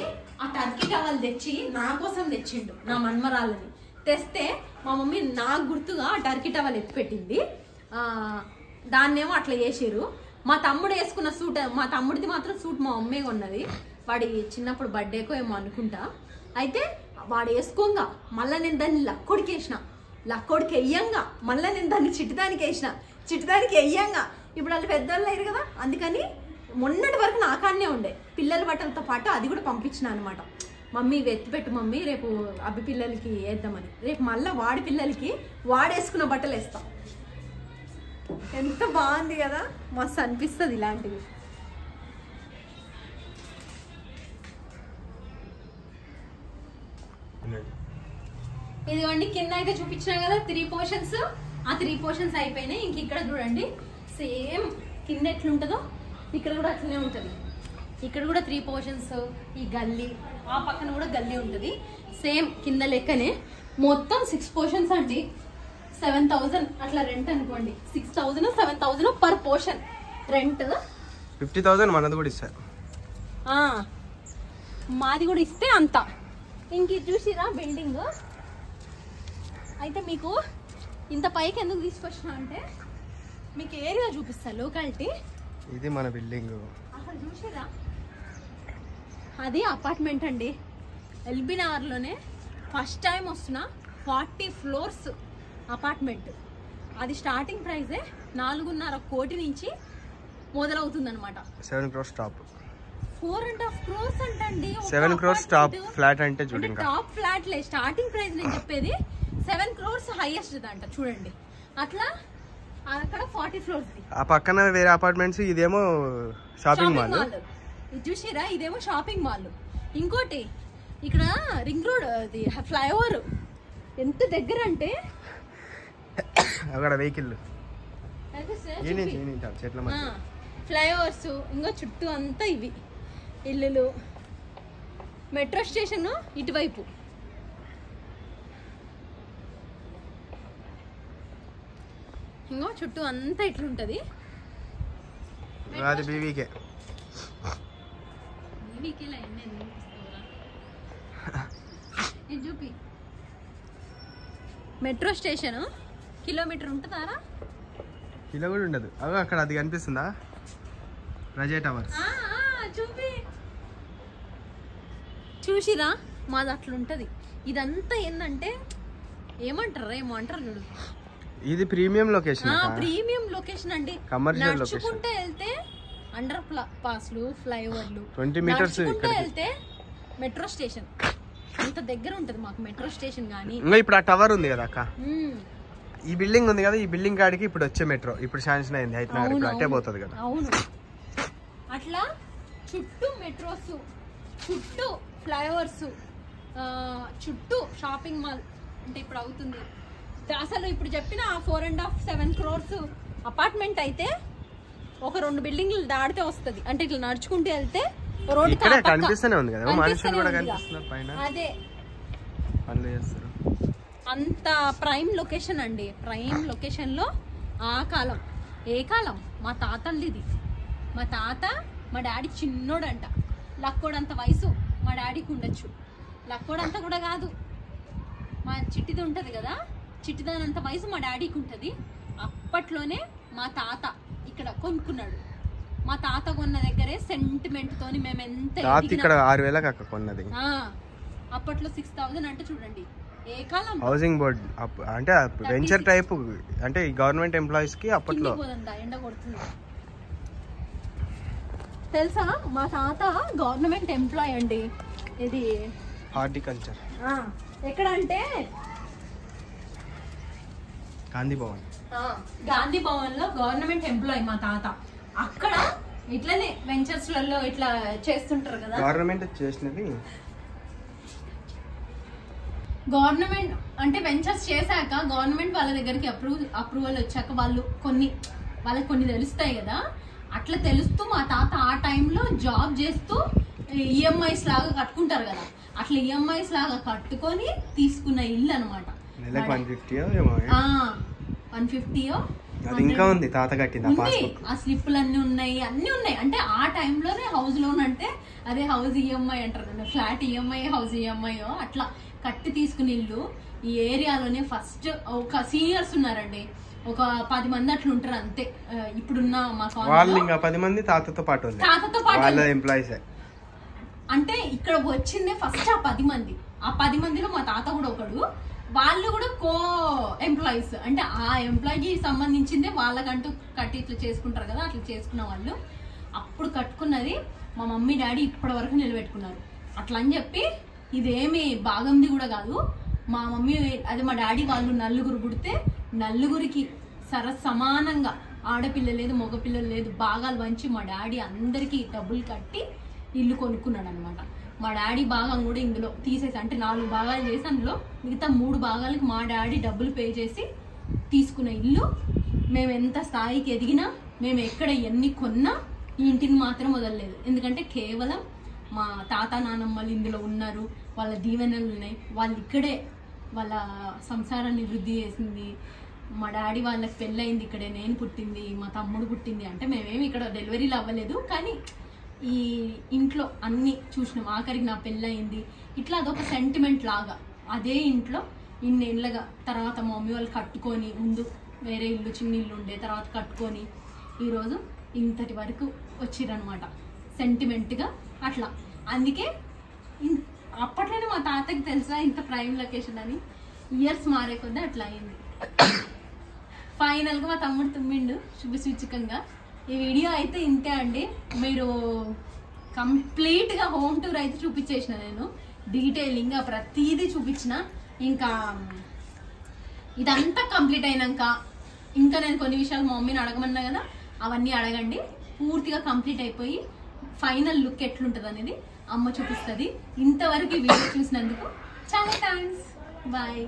ఆ టర్కీ టవల్ తెచ్చి నా కోసం తెచ్చిండు, నా మన్మరాలని తెస్తే మా మమ్మీ నాకు గుర్తుగా ఆ టర్కీ టవల్ ఎత్తిపెట్టింది. దాన్నేమో అట్లా చేసిర్రు. మా తమ్ముడు వేసుకున్న సూట్, మా తమ్ముడిది మాత్రం సూట్ మా మమ్మీ కొన్నది. వాడి చిన్నప్పుడు బర్త్డేకో ఏమో అనుకుంటా. అయితే వాడు వేసుకోగా మళ్ళీ నేను దాన్ని లక్కోడికి వేసిన. లక్కోడికి వెయ్యంగా మళ్ళీ నేను దాన్ని చిట్టుదానికి వేసిన. చిట్టుదానికి వెయ్యంగా ఇప్పుడు వాళ్ళు పెద్దవాళ్ళు అయ్యారు కదా, అందుకని మొన్నటి వరకు నాకాన్నే ఉండే పిల్లల బట్టలతో పాటు అది కూడా పంపించిన అనమాట. మమ్మీ ఎత్తిపెట్టు మమ్మీ, రేపు అబ్బి పిల్లలకి వేద్దామని. రేపు మళ్ళీ వాడి పిల్లలకి వాడేసుకున్న బట్టలు వేస్తాం. ఎంత బాగుంది కదా, మస్తు అనిపిస్తుంది ఇలాంటివి. ఇదిగోండి కింద అయితే చూపించినా కదా 3 పోర్షన్స్. ఆ 3 పోర్షన్స్ అయిపోయినాయి. ఇంక ఇక్కడ చూడండి సేమ్ కింద ఎట్లుంటుందో ఇక్కడ కూడా అట్లనే ఉంటుంది. ఇక్కడ కూడా 3 పోర్షన్స్. ఈ గల్లీ ఆ పక్కన కూడా గల్లీ ఉంటుంది సేమ్ కింద లెక్కనే. మొత్తం 6 పోర్షన్స్ అండి. 7,000 అట్లా రెంట్ అనుకోండి. 6,000 7,000 పర్ పోర్షన్ రెంట్. 50,000 మనది కూడా ఇస్తారు. మాది కూడా ఇస్తే అంత. ఇంక చూసిరా బిల్డింగ్ అయితే మీకు ఇంత పైకి ఎందుకు తీసుకొచ్చినా అంటే మీకు ఏరియా చూపిస్తా లోకాలిటీ. ఇది మన బిల్డింగ్. అక్కడ చూసిరా అది అపార్ట్మెంట్ అండి. ఎల్బీ నగర్లోనే ఫస్ట్ టైం వస్తున్నా 40 ఫ్లోర్స్ అపార్ట్మెంట్. అది స్టార్టింగ్ ప్రైజే 4.5 కోటి నుంచి మొదలవుతుంది అనమాట. 7 crores టాప్. 4.5 crores అంటండి. 7 crores టాప్ ఫ్లాట్ అంటే చూడండి. టాప్ ఫ్లాట్ లే స్టార్టింగ్ ప్రైస్ నేను చెప్పేది 7 crores హైయెస్ట్ అంట చూడండి. అట్లా అక్కడ 40 ఫ్లోర్స్. ఆ పక్కన వేరే అపార్ట్మెంట్స్. ఇదేమో షాపింగ్ మాల్. ఇది చూసిరా ఇదేమో షాపింగ్ మాల్. ఇంకోటి ఇక్కడ రింగ్ రోడ్ అది ఫ్లైఓవర్ ఎంత దగ్గర అంటే అక్కడ వెహికల్ ఫ్లైఓవర్స్. ఇంకో చుట్టూ అంతా ఇవి ఇల్లులు. మెట్రో స్టేషన్ ఇటువైపు. ఇంకో చుట్టూ అంతా ఇట్లుంటది. అది బీవీకే. చూపి మెట్రో స్టేషన్ కిలోమీటర్ ఉంటుందారా? కిలో కూడా ఉండదు. అవి అక్కడ అది కనిపిస్తుందా రజే టవర్స్. చూపి చూసిరా మాది అట్లుంటది. ఇదంతా ఏంటంటే ఏమంటారా ఏమో అంటారు చూడు. ఇది ప్రీమియం లొకేషన్. ప్రీమియం లొకేషన్ అండి. Commercial location. నడుచుకుంటే వెళ్తే అండర్ పాస్లు ఫ్లైఓవర్లు 20 మీటర్స్. వెళ్తే మెట్రో స్టేషన్ అంత దగ్గర ఉంటది మాకు మెట్రో స్టేషన్. గానీ ఇప్పుడు ఆ టవర్ ఉంది కదా అక్క, ఈ బిల్డింగ్ ఉంది కదా, ఈ బిల్డింగ్ కాడికి ఇప్పుడు వచ్చే మెట్రో ఇప్పుడు శాంక్షన్ అయింది. అయితే ఇప్పుడు అట్టే పోతుంది కదా. అవును. అట్లా చుట్టూ మెట్రోస్, చుట్టూ ఫ్లైఓవర్స్, చుట్టూ షాపింగ్ మాల్ అంటే ఇప్పుడు అవుతుంది. అసలు ఇప్పుడు చెప్పిన 4.5-7 crores అపార్ట్మెంట్ అయితే ఒక 2 బిల్డింగ్లు దాడితే వస్తుంది. అంటే ఇట్లా నడుచుకుంటూ వెళ్తే రోడ్ కనిపిస్తూనే ఉంది కదా, మనుషులు కూడా కనిపిస్తున్నారు పైన. అదే పనులు చేస్తారు. అంత ప్రైమ్ లొకేషన్ అండి. ప్రైమ్ లొకేషన్ లో ఆ కాలం ఏ కాలం మా తాతల్లిది. మా తాత మా డాడీ చిన్నోడంట. లక్కోడంత వయసు మా డాడీకి ఉండొచ్చు. లక్కోడంతా కూడా కాదు, మా చిట్టిది ఉంటది కదా, చిట్టిదానంత వయసు మా డాడీకి ఉంటది. అప్పట్లోనే మా తాత ఇక్కడ కొనుక్కున్నాడు. మా తాత కొన్న దగ్గరే సెంటిమెంట్ తోని మేము ఎంత ఇక్కడ 6,000 కొన్నది. అప్పట్లో 6,000 అంటే చూడండి ఏ కాలం. హౌసింగ్ బోర్డ్ అంటే వెంచర్ టైప్, అంటే గవర్నమెంట్ ఎంప్లాయీస్ కి అప్పట్లో. ఎండ కొడుతుంది తెలుసా. మా తాత గవర్నమెంట్ ఎంప్లాయ్ అండి. ఇది హార్టికల్చర్. ఎక్కడ అంటే గాంధీ భవన్. గాంధీ భవన్ లో గవర్నమెంట్ ఎంప్లాయ్ మా తాత. అక్కడ ఇట్లనే వెంచర్స్ లలో ఇట్లా చేస్తుంటారు కదా. గవర్నమెంట్ చేసినది. గవర్నమెంట్ అంటే వెంచర్స్ చేశాక గవర్నమెంట్ వాళ్ళ దగ్గరికి అప్రూవల్ వచ్చాక వాళ్ళకి కొన్ని తెలుస్తాయి కదా. అట్లా తెలుస్తూ మా తాత ఆ టైంలో జాబ్ చేస్తూ ఈఎంఐస్ లాగా కట్టుకుంటారు కదా, అట్లా ఈఎంఐస్ లాగా కట్టుకొని తీసుకున్న ఇల్లు అనమాట. 150 ఇంకా ఉంది తాత కట్టింది. ఆ స్లిప్పులు అన్ని ఉన్నాయి అంటే ఆ టైంలోనే హౌస్ లోన్ అంటే అదే హౌస్ ఈఎంఐ అంటారు కదా, ఫ్లాట్ ఈఎంఐ హౌస్ ఈఎంఐ అట్లా కట్టి తీసుకుని ఇల్లు. ఈ ఏరియాలోనే ఫస్ట్ ఒక సీనియర్స్ ఉన్నారండి, ఒక 10 మంది అట్లా ఉంటారు అంతే. ఇప్పుడున్న మా వాళ్ళు ఇంకా 10 మంది తాతతో పాటు ఎంప్లాయీస్. అంటే ఇక్కడ వచ్చిందే ఫస్ట్ ఆ 10 మంది. ఆ 10 మందిలో మా తాత కూడా ఒకడు. వాళ్ళు కూడా కో ఎంప్లాయీస్, అంటే ఆ ఎంప్లాయీకి సంబంధించిందే వాళ్ళకంటూ కట్టి ఇట్లా చేసుకుంటారు కదా, అట్లా చేసుకున్న వాళ్ళు. అప్పుడు కట్టుకున్నది మా మమ్మీ డాడీ ఇప్పటి వరకు నిలబెట్టుకున్నారు. అట్లా అని చెప్పి ఇదేమి భాగంది కూడా కాదు. మా మమ్మీ అదే మా డాడీ వాళ్ళు 4 పుడితే 4కి సమానంగా ఆడపిల్ల లేదు మగపిల్లలు లేదు భాగాలు పంచి మా డాడీ అందరికి డబ్బులు కట్టి ఇల్లు కొనుక్కున్నాడు అనమాట. మా డాడీ భాగం కూడా ఇందులో తీసేసి, అంటే 4 భాగాలు చేసి అందులో మిగతా 3 భాగాలకు మా డాడీ డబ్బులు పే చేసి తీసుకున్న ఇల్లు. మేము ఎంత స్థాయికి ఎదిగినా, మేము ఎక్కడ ఎన్ని కొన్నా ఈ ఇంటిని మాత్రం వదలలేదు. ఎందుకంటే కేవలం మా తాత నానమ్మలు ఇందులో ఉన్నారు, వాళ్ళ దీవెనలు ఉన్నాయి, వాళ్ళు ఇక్కడే వాళ్ళ సంసారాన్ని వృద్ధి చేసింది. మా డాడీ వాళ్ళకి పెళ్ళయింది ఇక్కడే, నేను పుట్టింది, మా తమ్ముడు పుట్టింది. అంటే మేమేమి ఇక్కడ డెలివరీలు అవ్వలేదు, కానీ ఈ ఇంట్లో అన్నీ చూసినాం. ఆఖరికి నా పెళ్ళయింది. ఇట్లా అదొక సెంటిమెంట్ లాగా అదే ఇంట్లో ఇన్నేళ్ళగా. తర్వాత మా మమ్మీ వాళ్ళు కట్టుకొని, ముందు వేరే ఇల్లు చిన్న ఇల్లు ఉండే, తర్వాత కట్టుకొని ఈరోజు ఇంతటి వరకు వచ్చిరనమాట సెంటిమెంట్గా అట్లా. అందుకే అప్పట్లోనే మా తాతకి తెలుసా ఇంత ప్రైమ్ లొకేషన్ అని. ఇయర్స్ మారే కొద్దీ అట్లా అయింది. ఫైనల్గా మా తమ్ముడు తుమ్మిండు శుభసూచకంగా. ఈ వీడియో అయితే ఇంతే అండి. మీరు కంప్లీట్గా హోమ్ టూర్ అయితే చూపించేసిన, నేను డీటెయిలింగ్గా ప్రతిదీ చూపించిన. ఇంకా ఇదంతా కంప్లీట్ అయినాక ఇంకా నేను కొన్ని విషయాలు మా మమ్మీని అడగమన్నా కదా, అవన్నీ అడగండి. పూర్తిగా కంప్లీట్ అయిపోయి ఫైనల్ లుక్ ఎట్లుంటుంది అనేది అమ్మ చూపిస్తుంది. ఇంతవరకు ఈ వీడియో చూసినందుకు చాలా థ్యాంక్స్. బాయ్.